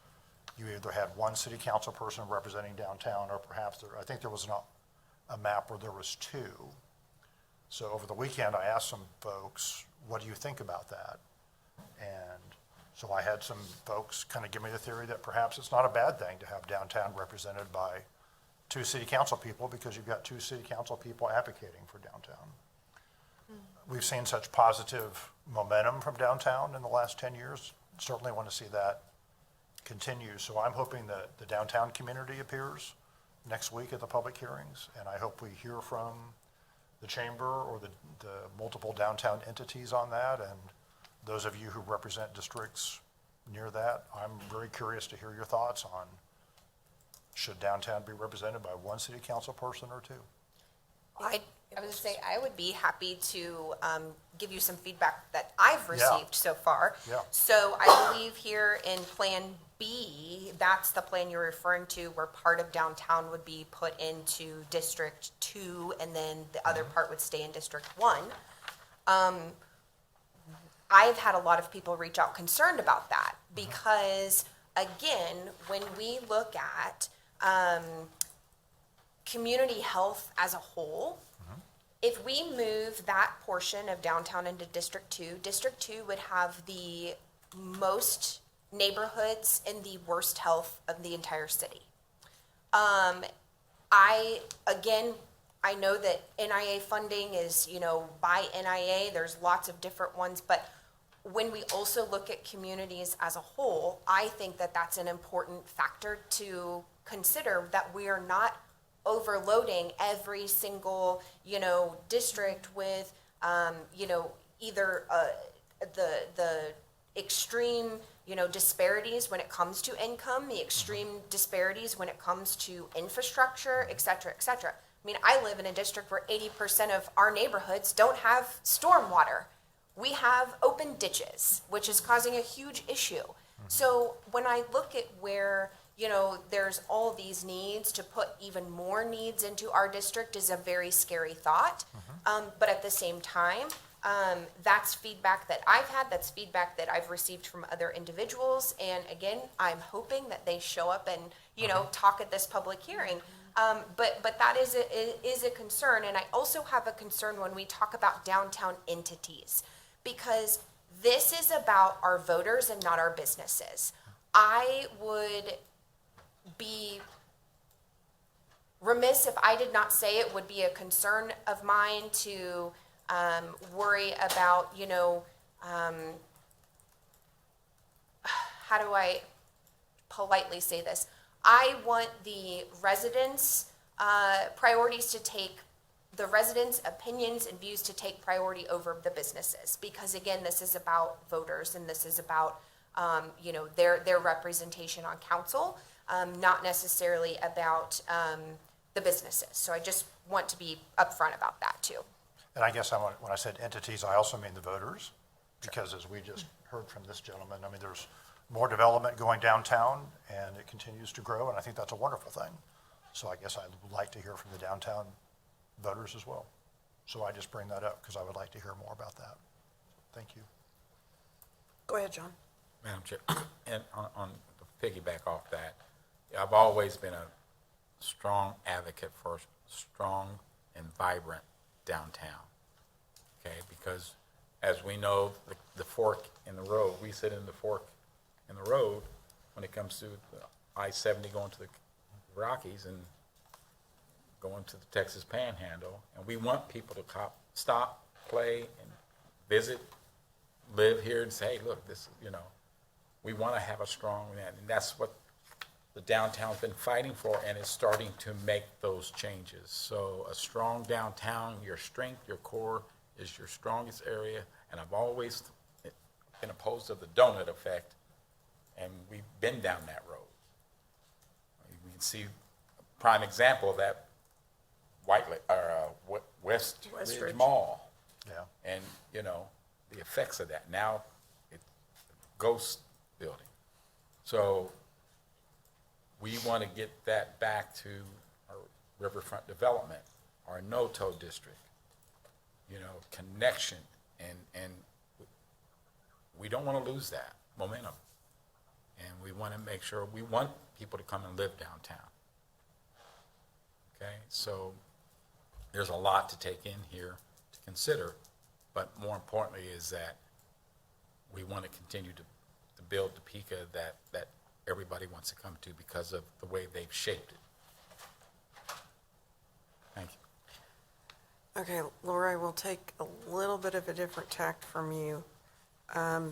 You either had one city council person representing downtown, or perhaps I think there was a map where there was two. So over the weekend, I asked some folks, what do you think about that? And so I had some folks kind of give me the theory that perhaps it's not a bad thing to have downtown represented by two city council people, because you've got two city council people advocating for downtown. We've seen such positive momentum from downtown in the last 10 years. Certainly want to see that continue. So I'm hoping that the downtown community appears next week at the public hearings, and I hope we hear from the chamber or the multiple downtown entities on that. And those of you who represent districts near that, I'm very curious to hear your thoughts on, should downtown be represented by one city council person or two? I was gonna say, I would be happy to give you some feedback that I've received so far. Yeah. So I believe here in Plan B, that's the plan you're referring to, where part of downtown would be put into District 2, and then the other part would stay in District 1. I've had a lot of people reach out concerned about that, because, again, when we look at community health as a whole, if we move that portion of downtown into District 2, District 2 would have the most neighborhoods in the worst health of the entire city. I know that NIA funding is, by NIA, there's lots of different ones, but when we also look at communities as a whole, I think that that's an important factor to consider, that we are not overloading every single, district with, either the extreme, disparities when it comes to income, the extreme disparities when it comes to infrastructure, et cetera, et cetera. I mean, I live in a district where 80% of our neighborhoods don't have stormwater. We have open ditches, which is causing a huge issue. So when I look at where, there's all these needs, to put even more needs into our district is a very scary thought. But at the same time, That's feedback that I've had, that's feedback that I've received from other individuals, and again, I'm hoping that they show up and, you know, talk at this public hearing. But that is a concern, and I also have a concern when we talk about downtown entities, because this is about our voters and not our businesses. I would be remiss if I did not say it would be a concern of mine to worry about, you know, how do I politely say this? I want the residents' priorities to take, the residents' opinions and views to take priority over the businesses. Because again, this is about voters and this is about, you know, their representation on council, not necessarily about the businesses. So I just want to be upfront about that too. And I guess when I said entities, I also mean the voters, because as we just heard from this gentleman, I mean, there's more development going downtown, and it continues to grow, and I think that's a wonderful thing. So I guess I'd like to hear from the downtown voters as well. So I just bring that up because I would like to hear more about that. Thank you. Go ahead, John. Madam Chair, and on the piggyback off that, I've always been a strong advocate for a strong and vibrant downtown, okay? Because as we know, the fork in the road, we sit in the fork in the road when it comes to the I-70 going to the Rockies and going to the Texas Panhandle, and we want people to stop, play, and visit, live here, and say, hey, look, this, you know, we want to have a strong, and that's what the downtown's been fighting for, and it's starting to make those changes. So a strong downtown, your strength, your core is your strongest area, and I've always been opposed to the donut effect, and we've been down that road. We can see a prime example of that, West Ridge Mall. Yeah. And, you know, the effects of that. Now, it's a ghost building. So we want to get that back to our riverfront development, our no-tow district, you know, connection, and we don't want to lose that momentum. And we want to make sure, we want people to come and live downtown. Okay, so there's a lot to take in here to consider, but more importantly is that we want to continue to build Topeka that everybody wants to come to because of the way they've shaped it. Thank you. Okay, Laura, I will take a little bit of a different tact from you. I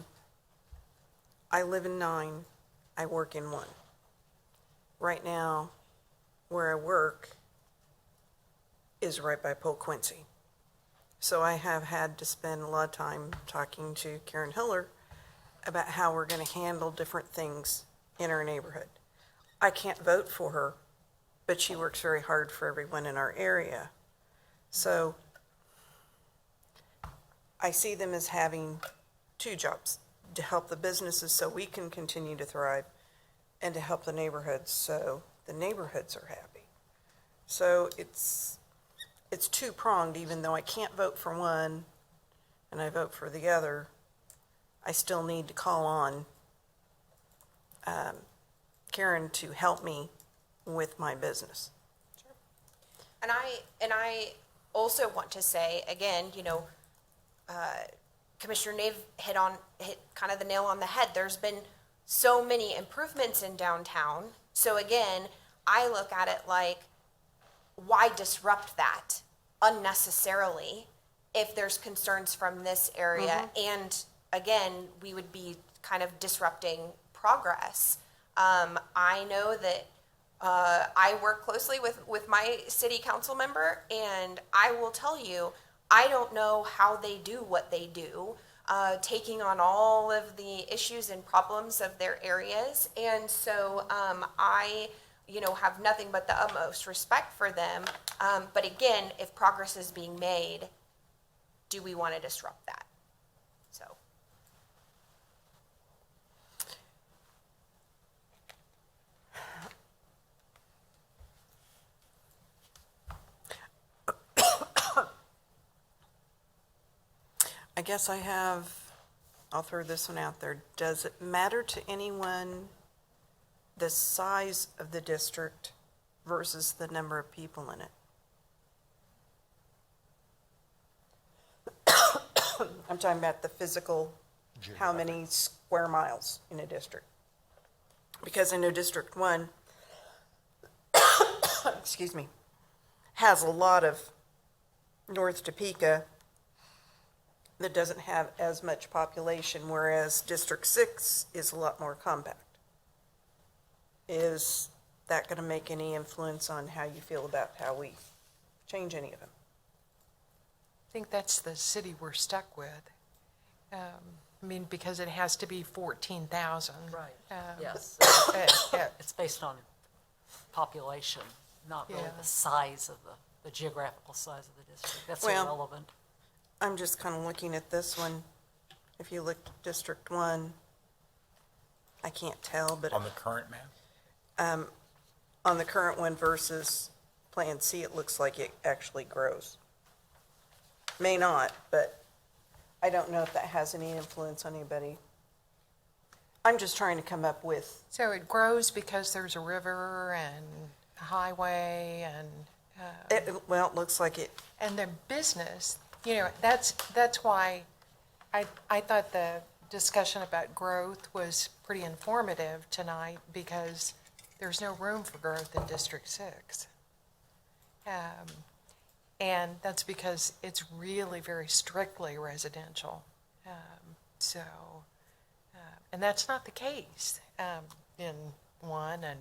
live in 9, I work in 1. Right now, where I work is right by Pole Quincy. So I have had to spend a lot of time talking to Karen Hiller about how we're going to handle different things in our neighborhood. I can't vote for her, but she works very hard for everyone in our area. So I see them as having 2 jobs, to help the businesses so we can continue to thrive, and to help the neighborhoods so the neighborhoods are happy. So it's 2-pronged. Even though I can't vote for one and I vote for the other, I still need to call on Karen to help me with my business. And I also want to say, again, you know, Commissioner Nave hit kind of the nail on the head. There's been so many improvements in downtown. So again, I look at it like, why disrupt that unnecessarily if there's concerns from this area? And again, we would be kind of disrupting progress. I know that I work closely with my city council member, and I will tell you, I don't know how they do what they do, taking on all of the issues and problems of their areas. And so I, you know, have nothing but the utmost respect for them. But again, if progress is being made, do we want to disrupt that? So. I guess I'll throw this one out there. Does it matter to anyone the size of the district versus the number of people in it? I'm talking about the physical, how many square miles in a district. Because I know District 1, excuse me, has a lot of North Topeka that doesn't have as much population, whereas District 6 is a lot more compact. Is that going to make any influence on how you feel about how we change any of them? I think that's the city we're stuck with. I mean, because it has to be 14,000. Right, yes. Yeah. It's based on population, not really Yeah. the size of the geographical size of the district. That's Well- irrelevant. I'm just kind of looking at this one. If you look at District 1, I can't tell, but On the current map? on the current one versus Plan C, it looks like it actually grows. May not, but I don't know if that has any influence on anybody. I'm just trying to come up with, So it grows because there's a river and a highway and, well, it looks like it, and the business, you know, that's why I thought the discussion about growth was pretty informative tonight, because there's no room for growth in District 6. And that's because it's really very strictly residential. And that's not the case in 1 and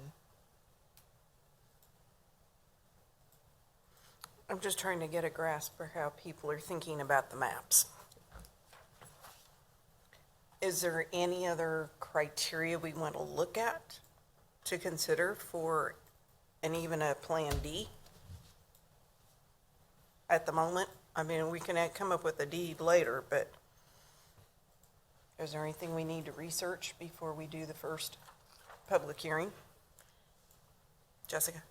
I'm just trying to get a grasp for how people are thinking about the maps. Is there any other criteria we want to look at to consider for, and even a Plan D? At the moment, I mean, we can come up with a deed later, but is there anything we need to research before we do the first public hearing? Jessica?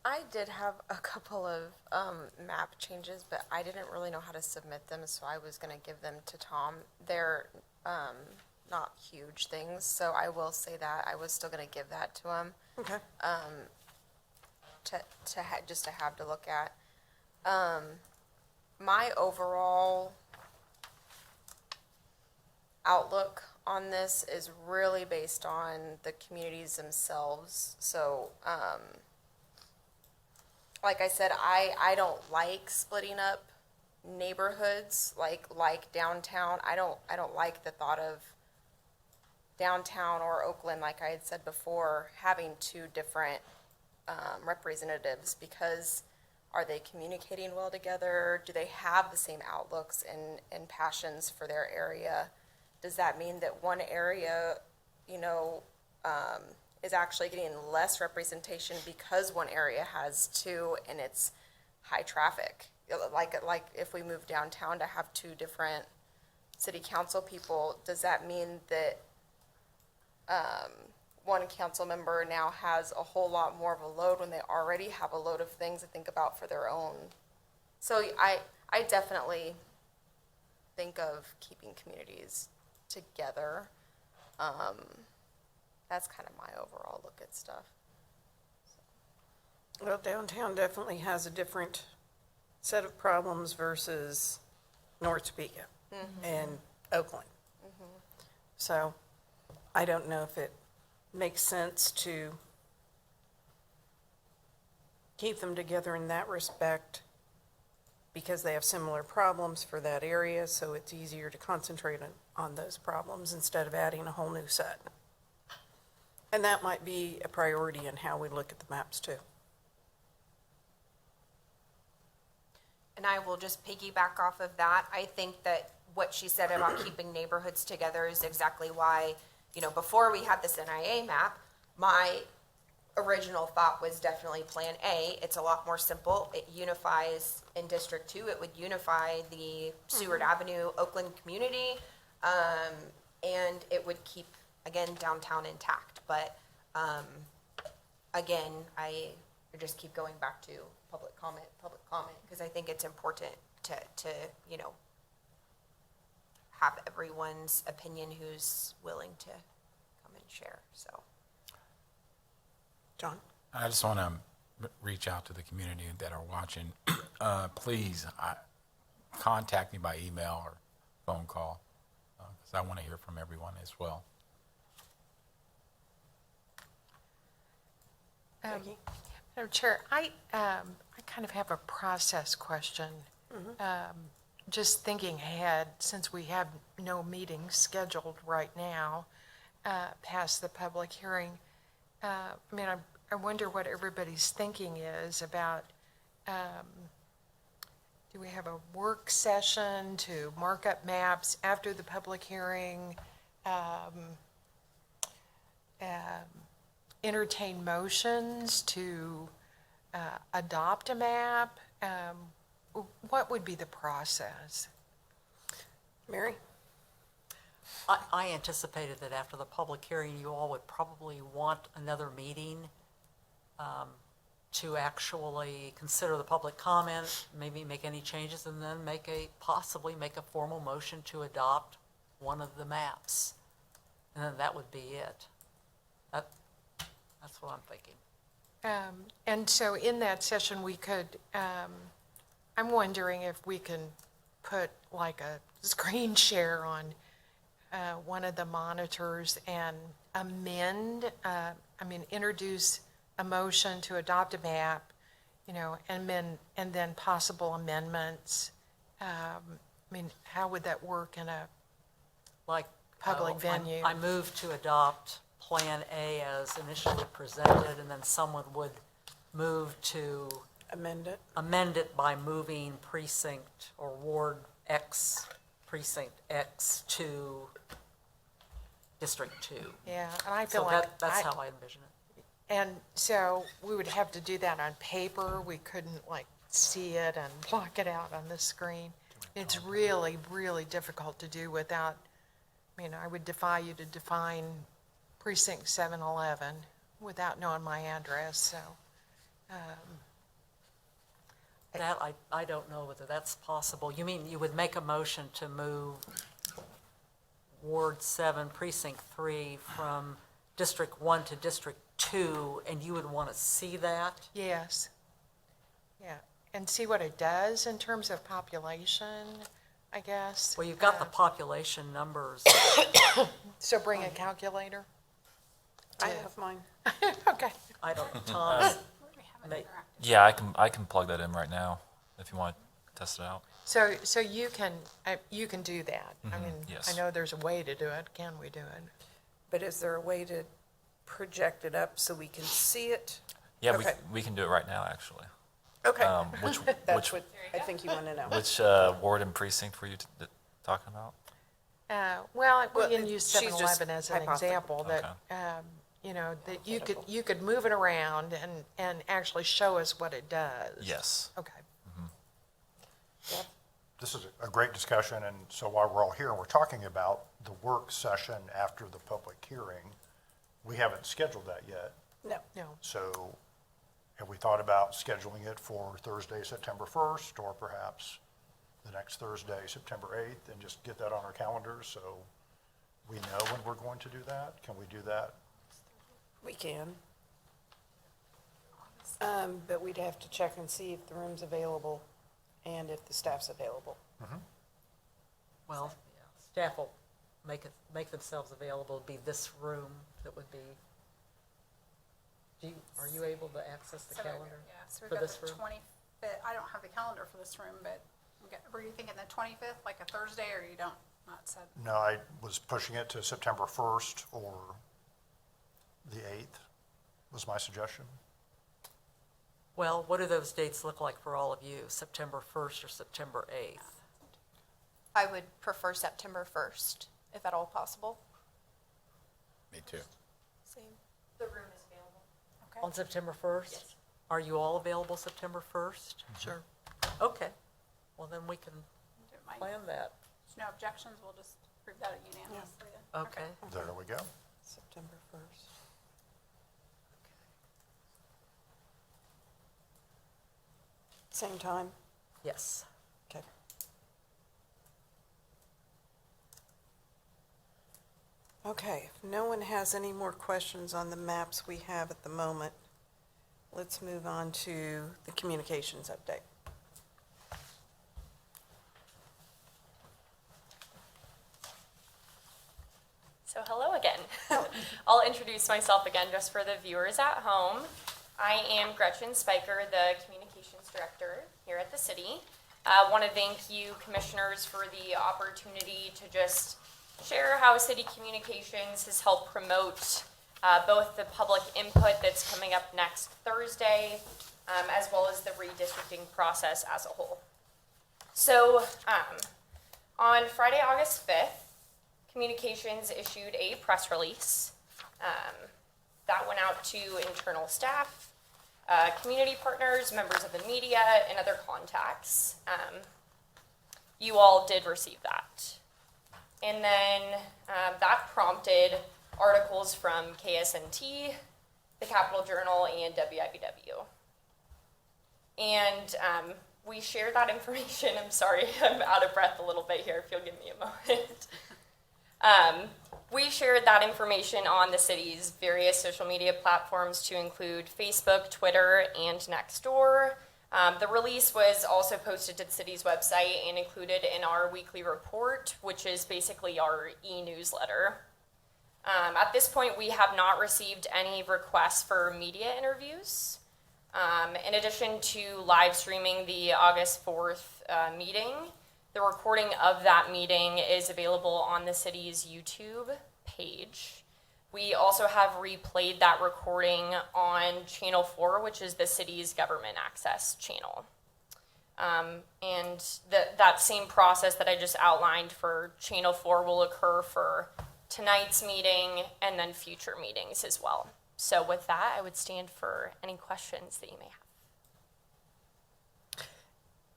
I did have a couple of map changes, but I didn't really know how to submit them, so I was going to give them to Tom. They're not huge things, so I will say that I was still going to give that to him Okay. just to have to look at. My overall outlook on this is really based on the communities themselves. So, like I said, I don't like splitting up neighborhoods like downtown. I don't like the thought of downtown or Oakland, like I had said before, having two different representatives, because are they communicating well together? Do they have the same outlooks and passions for their area? Does that mean that one area, is actually getting less representation because one area has two and it's high traffic? Like if we move downtown to have two different city council people, does that mean that one council member now has a whole lot more of a load when they already have a load of things to think about for their own? So I definitely think of keeping communities together. That's kind of my overall look at stuff. Well, downtown definitely has a different set of problems versus North Topeka and Oakland. So I don't know if it makes sense to keep them together in that respect, because they have similar problems for that area, so it's easier to concentrate on those problems instead of adding a whole new set. And that might be a priority in how we look at the maps too. And I will just piggyback off of that. I think that what she said about keeping neighborhoods together is exactly why, before we had this NIA map, my original thought was definitely Plan A. It's a lot more simple. It unifies in District 2. It would unify the Seward Avenue, Oakland community, and it would keep, again, downtown intact. But again, I just keep going back to public comment, because I think it's important to have everyone's opinion who's willing to come and share, so. John? I just want to reach out to the community that are watching. Please contact me by email or phone call, because I want to hear from everyone as well. Madam Chair, I kind of have a process question. Just thinking ahead, since we have no meetings scheduled right now, past the public hearing, I mean, I wonder what everybody's thinking is about, do we have a work session to mark up maps after the public hearing? Entertain motions to adopt a map? What would be the process? Mary? I anticipated that after the public hearing, you all would probably want another meeting to actually consider the public comment, maybe make any changes, and then possibly make a formal motion to adopt one of the maps. And then that would be it. That's what I'm thinking. And so in that session, we could, I'm wondering if we can put like a screen share on one of the monitors and introduce a motion to adopt a map, and then possible amendments. How would that work in a Like public venue? I move to adopt Plan A as initially presented, and then someone would move to amend it by moving precinct or Ward X, Precinct X to District 2. Yeah, and I feel So like that's how I envision it. And so we would have to do that on paper. We couldn't see it and block it out on the screen. It's really, really difficult to do without, I would defy you to define precinct 711 without knowing my address, so. That, I don't know whether that's possible. You mean you would make a motion to move Ward 7, Precinct 3 from District 1 to District 2, and you would want to see that? Yes. Yeah, and see what it does in terms of population, I guess. Well, you've got the population numbers. So bring a calculator? I have mine. Okay. I don't, Tom, Yeah, I can plug that in right now if you want to test it out. So you can do that. yes. I know there's a way to do it. Can we do it? But is there a way to project it up so we can see it? Yeah, Okay. we can do it right now, actually. Okay. Which That's what I think you want to know. which ward and precinct were you talking about? Well, we Well, can use she's just 7-Eleven as an hypothetical. example, that, that you could move it around and actually show us what it does. Yes. Okay. This is a great discussion, and so while we're all here, we're talking about the work session after the public hearing. We haven't scheduled that yet, No. No. so have we thought about scheduling it for Thursday, September 1st, or perhaps the next Thursday, September 8th, and just get that on our calendars so we know when we're going to do that? Can we do that? We can. But we'd have to check and see if the room's available and if the staff's available. well, staff will make themselves available. It'd be this room that would be, are you able to access the calendar? Yeah, so for we've got this the room? 25th, I don't have the calendar for this room, but were you thinking the 25th, like a Thursday, or you don't, not said? No, I was pushing it to September 1st or the 8th was my suggestion. Well, what do those dates look like for all of you, September 1st or September 8th? I would prefer September 1st, if at all possible. Me too. Same. The room is available. Okay. On September 1st? Yes. Are you all available September 1st? Sure. Okay, well, then we can Do it, Mike. plan that. There's no objections, we'll just approve that unanimously then. Okay. There we go. September 1st. Same time? Yes. Okay. Okay, if no one has any more questions on the maps we have at the moment, let's move on to the communications update. So hello again. I'll introduce myself again just for the viewers at home. I am Gretchen Spiker, the Communications Director here at the city. I want to thank you commissioners for the opportunity to just share how city communications has helped promote both the public input that's coming up next Thursday, as well as the redistricting process as a whole. So on Friday, August 5th, Communications issued a press release that went out to internal staff, community partners, members of the media, and other contacts. You all did receive that. And then that prompted articles from KSNT, the Capital Journal, and WIBW. And we shared that information. I'm sorry, I'm out of breath a little bit here, if you'll give me a moment. We shared that information on the city's various social media platforms to include Facebook, Twitter, and Nextdoor. The release was also posted to the city's website and included in our weekly report, which is basically our e-newsletter. At this point, we have not received any requests for media interviews. In addition to live streaming the August 4th meeting, the recording of that meeting is available on the city's YouTube page. We also have replayed that recording on Channel 4, which is the city's government access channel. And that same process that I just outlined for Channel 4 will occur for tonight's meeting and then future meetings as well. So with that, I would stand for any questions that you may have.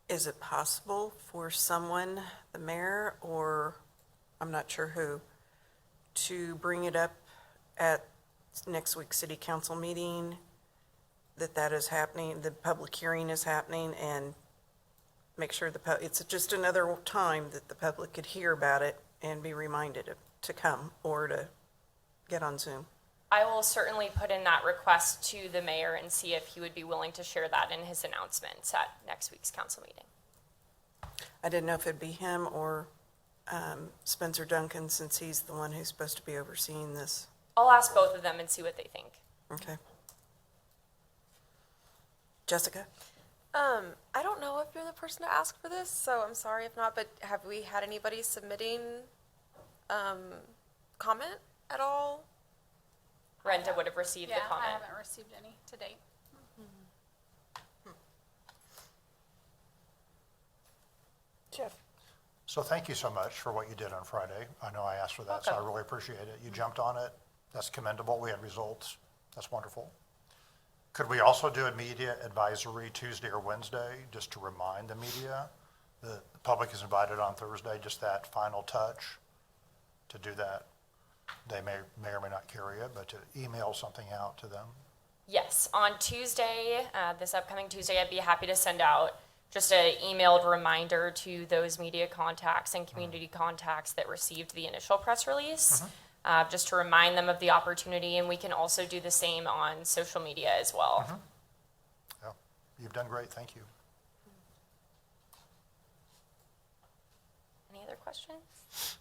Is it possible for someone, the mayor, or I'm not sure who, to bring it up at next week's city council meeting, that is happening, the public hearing is happening, and make sure it's just another time that the public could hear about it and be reminded to come or to get on Zoom? I will certainly put in that request to the mayor and see if he would be willing to share that in his announcements at next week's council meeting. I didn't know if it'd be him or Spencer Duncan, since he's the one who's supposed to be overseeing this. I'll ask both of them and see what they think. Okay. Jessica? I don't know if you're the person to ask for this, so I'm sorry if not, but have we had anybody submitting comment at all? Renta would have received the Yeah, I comment. haven't received any to date. Jeff? So thank you so much for what you did on Friday. I know I asked for that, so I Welcome. really appreciate it. You jumped on it. That's commendable. We had results. That's wonderful. Could we also do a media advisory Tuesday or Wednesday, just to remind the media? The public is invited on Thursday, just that final touch to do that. They may or may not carry it, but to email something out to them. Yes, on Tuesday, this upcoming Tuesday, I'd be happy to send out just an emailed reminder to those media contacts and community contacts that received the initial press release, just to remind them of the opportunity, and we can also do the same on social media as well. Yeah, you've done great. Thank you. Any other questions?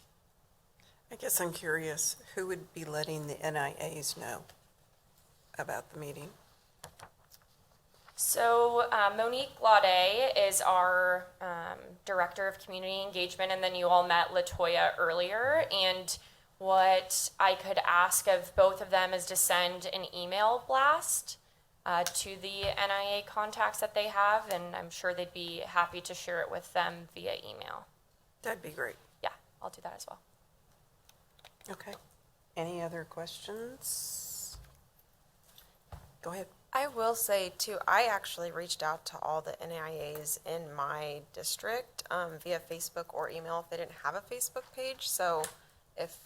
I guess I'm curious, who would be letting the NIAs know about the meeting? So Monique Laude is our Director of Community Engagement, and then you all met LaToya earlier. And what I could ask of both of them is to send an email blast to the NIA contacts that they have, and I'm sure they'd be happy to share it with them via email. That'd be great. Yeah, I'll do that as well. Okay. Any other questions? Go ahead. I will say too, I actually reached out to all the NIAs in my district via Facebook or email if they didn't have a Facebook page. So if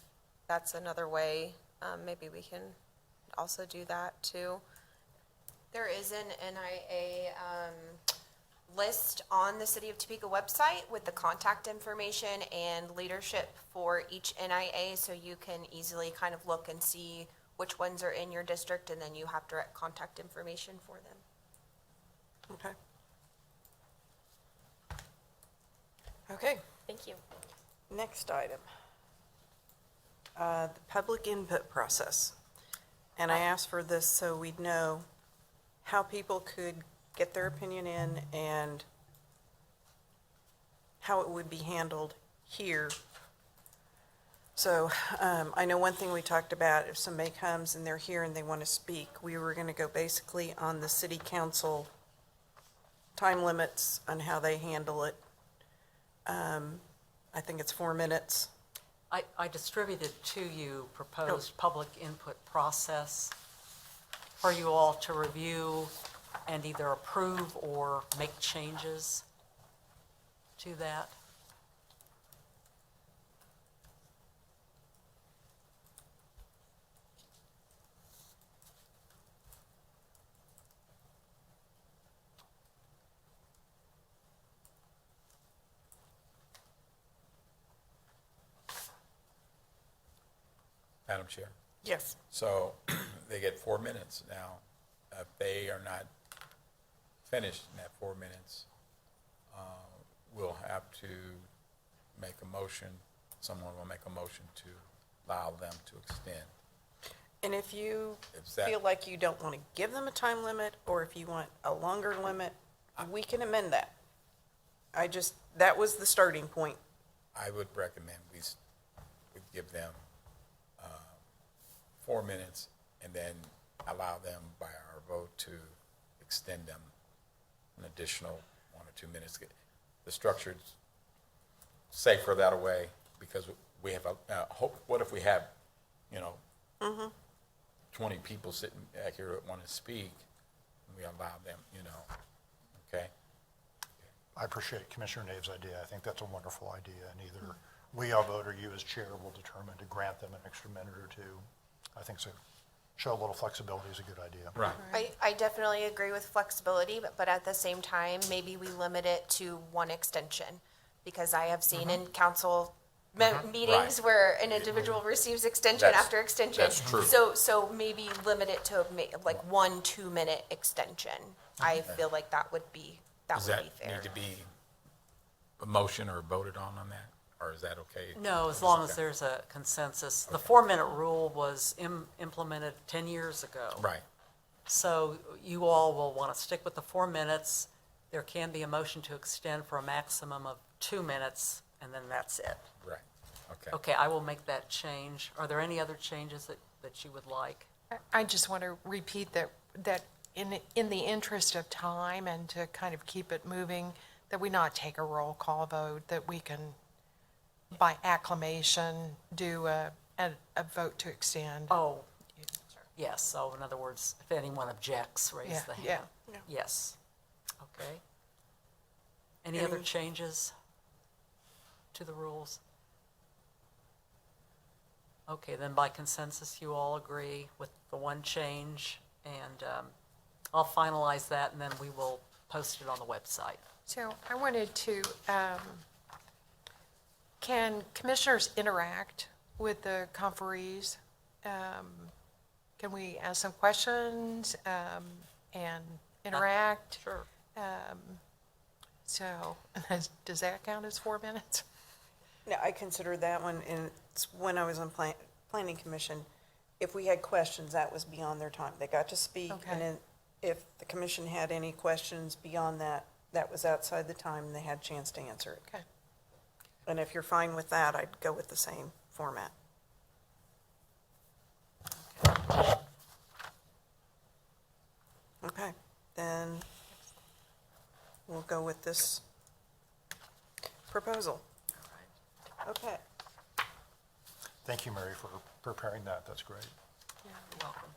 that's another way, maybe we can also do that too. There is an NIA list on the City of Topeka website with the contact information and leadership for each NIA, so you can easily kind of look and see which ones are in your district, and then you have direct contact information for them. Okay. Okay, Thank you. next item. The public input process. And I asked for this so we'd know how people could get their opinion in and how it would be handled here. So I know one thing we talked about, if somebody comes and they're here and they want to speak, we were going to go basically on the city council time limits on how they handle it. I think it's 4 minutes. I distributed to you proposed public input process for you all to review and either approve or make changes to that. Madam Chair. Yes. So they get 4 minutes now. If they are not finished in that 4 minutes, we'll have to make a motion. Someone will make a motion to allow them to extend. And if you Is that- feel like you don't want to give them a time limit, or if you want a longer limit, we can amend that. That was the starting point. I would recommend we would give them 4 minutes and then allow them by our vote to extend them an additional 1 or 2 minutes. The structure's safer that way because we have what if we have, 20 people sitting back here that want to speak, and we allow them, okay? I appreciate Commissioner Nave's idea. I think that's a wonderful idea, and either we all vote or you as chair will determine to grant them an extra minute or two. I think so. Show a little flexibility is a good idea. Right. I definitely agree with flexibility, but at the same time, maybe we limit it to one extension. Because I have seen in council meetings Right. where an individual receives extension That's- after extension. that's true. So maybe limit it to like 1 2-minute extension. I feel like that would be Does fair. that need to be a motion or voted on that? Or is that okay? No, as long as there's a consensus. The 4-minute rule was implemented 10 years ago. Right, So you all will want to stick with the 4 minutes. There can be a motion to extend for a maximum of 2 minutes, and then that's it. right, okay. Okay, I will make that change. Are there any other changes that you would like? I just want to repeat that in the interest of time and to kind of keep it moving, that we not take a roll call vote, that we can, by acclamation, do a vote to extend. Oh, yes, so in other words, if anyone objects, raise Yeah, the hand. yeah. Yes, okay. Any other changes to the rules? Okay, then by consensus, you all agree with the one change, and I'll finalize that, and then we will post it on the website. So I wanted to, can commissioners interact with the conferees? Can we ask some questions and interact? Sure. So, does that count as 4 minutes? No, I consider that one, and it's when I was on planning commission, if we had questions, that was beyond their time. They got to speak, Okay. and then if the commission had any questions beyond that, that was outside the time, and they had a chance to answer it. Okay. And if you're fine with that, I'd go with the same format. Okay, then we'll go with this proposal. Okay. Thank you, Mary, for preparing that. That's great. You're welcome.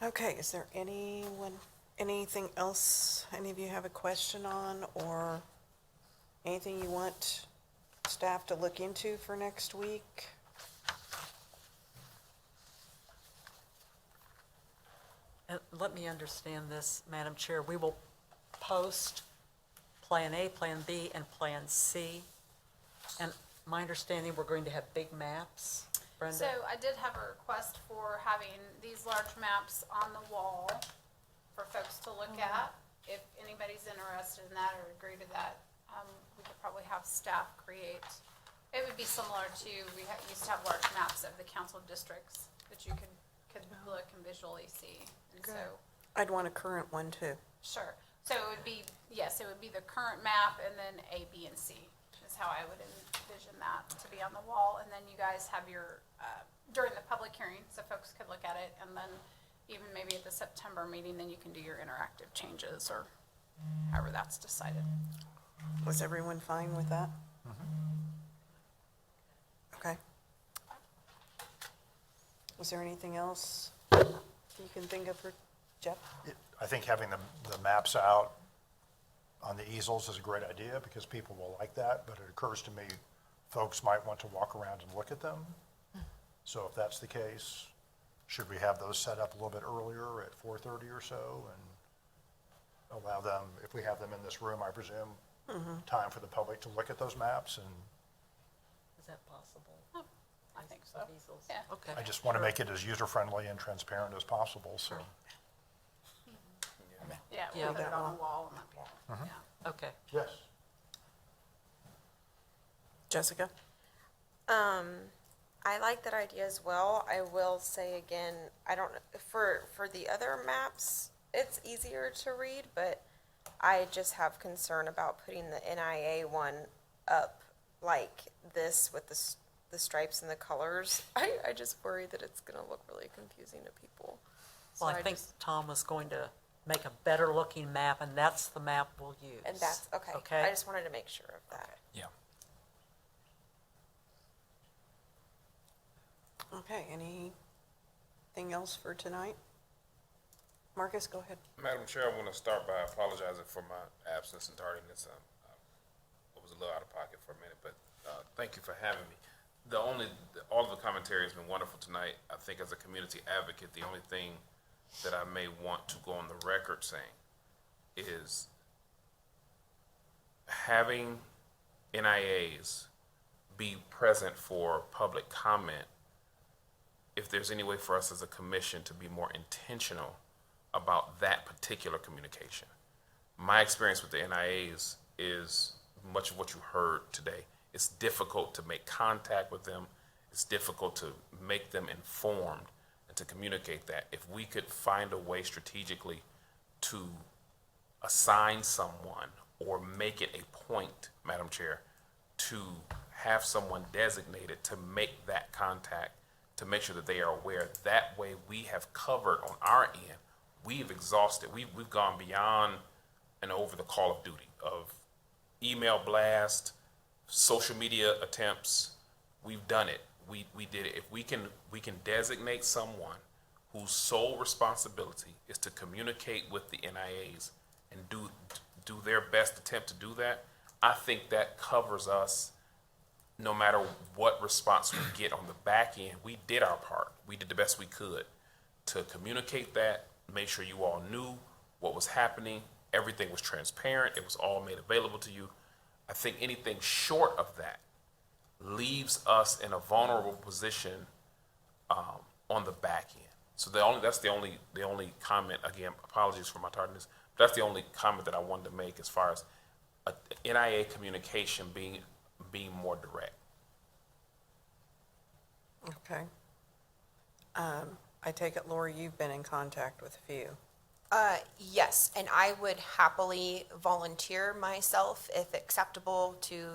Okay, is there anything else any of you have a question on, or anything you want staff to look into for next week? And let me understand this, Madam Chair. We will post Plan A, Plan B, and Plan C. And my understanding, we're going to have big maps, Brenda? So I did have a request for having these large maps on the wall for folks to look at. If anybody's interested in that or agree to that, we could probably have staff create. It would be similar to, used to have large maps of the council districts that you could look and visually see. And so, I'd want a current one too. sure. So it would be, yes, it would be the current map and then A, B, and C is how I would envision that to be on the wall. And then you guys have your, during the public hearing, so folks could look at it. And then even maybe at the September meeting, then you can do your interactive changes or however that's decided. Was everyone fine with that? Okay. Was there anything else you can think of for Jeff? I think having the maps out on the easels is a great idea because people will like that, but it occurs to me folks might want to walk around and look at them. So if that's the case, should we have those set up a little bit earlier at 4:30 or so and allow them, if we have them in this room, I presume, time for the public to look at those maps? And Is that possible? I think so. Easels? Yeah. Okay. I just want to make it as user-friendly and transparent as possible, so. Yeah, Yeah. we'll put it on the wall. And yeah. Okay. Yes. Jessica? I like that idea as well. I will say again, I don't, for the other maps, it's easier to read, but I just have concern about putting the NIA one up like this with the stripes and the colors. I just worry that it's gonna look really confusing to people. So Well, I think just- Tom was going to make a better looking map, and that's the map we'll use. And that's, okay. Okay? I just wanted to make sure of that. Yeah. Okay, anything else for tonight? Marcus, go ahead. Madam Chair, I want to start by apologizing for my absence and tardiness. I was a little out of pocket for a minute, but thank you for having me. All of the commentary has been wonderful tonight. I think as a community advocate, the only thing that I may want to go on the record saying is having NIAs be present for public comment, if there's any way for us as a commission to be more intentional about that particular communication. My experience with the NIAs is much of what you heard today. It's difficult to make contact with them. It's difficult to make them informed and to communicate that. If we could find a way strategically to assign someone or make it a point, Madam Chair, to have someone designated to make that contact, to make sure that they are aware. That way we have covered on our end. We've exhausted, we've gone beyond and over the call of duty of email blast, social media attempts. We've done it. We did it. If we can designate someone whose sole responsibility is to communicate with the NIAs and do their best attempt to do that, I think that covers us. No matter what response we get on the back end, we did our part. We did the best we could to communicate that, make sure you all knew what was happening. Everything was transparent. It was all made available to you. I think anything short of that leaves us in a vulnerable position on the back end. So that's the only comment. Again, apologies for my tardiness. But that's the only comment that I wanted to make as far as NIA communication being more direct. Okay. I take it, Lori, you've been in contact with a few. Yes, and I would happily volunteer myself, if acceptable to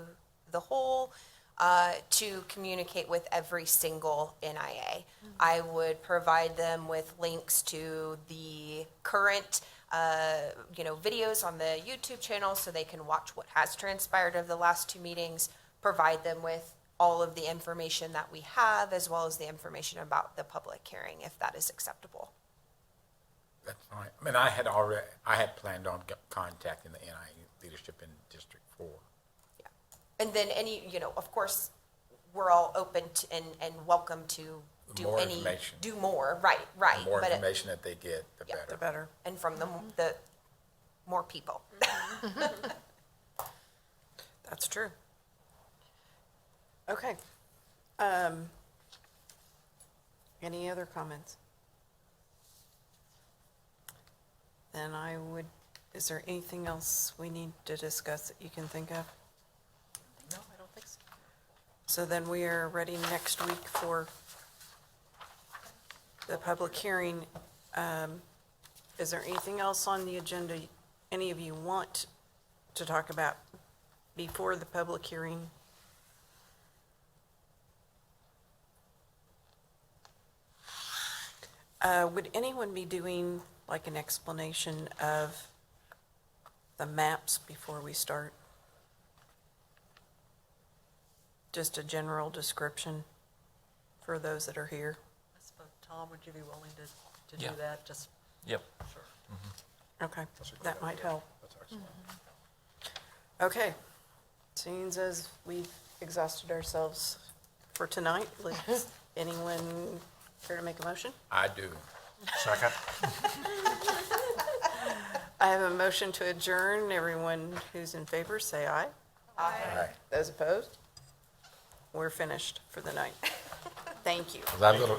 the whole, to communicate with every single NIA. I would provide them with links to the current, videos on the YouTube channel so they can watch what has transpired over the last two meetings, provide them with all of the information that we have, as well as the information about the public hearing, if that is acceptable. That's fine. I mean, I had planned on contacting the NIA leadership in District 4. Yeah. And then of course, we're all open to, and welcome to do More any, information. do more, right. The more but information that they get, the Yeah, better. The better. And from more people. That's true. Okay. Any other comments? Then is there anything else we need to discuss that you can think of? No, I don't think so. So then we are ready next week for the public hearing. Is there anything else on the agenda any of you want to talk about before the public hearing? Would anyone be doing like an explanation of the maps before we start? Just a general description for those that are here? I suppose, Tom, would you be willing to Yeah. do that? Just, Yep. Okay, that might help. Okay, seeing as we've exhausted ourselves for tonight, anyone care to make a motion? I do. Second? I have a motion to adjourn. Everyone who's in favor, say aye. Aye. Those opposed? We're finished for the night. Thank you. 'Cause I little,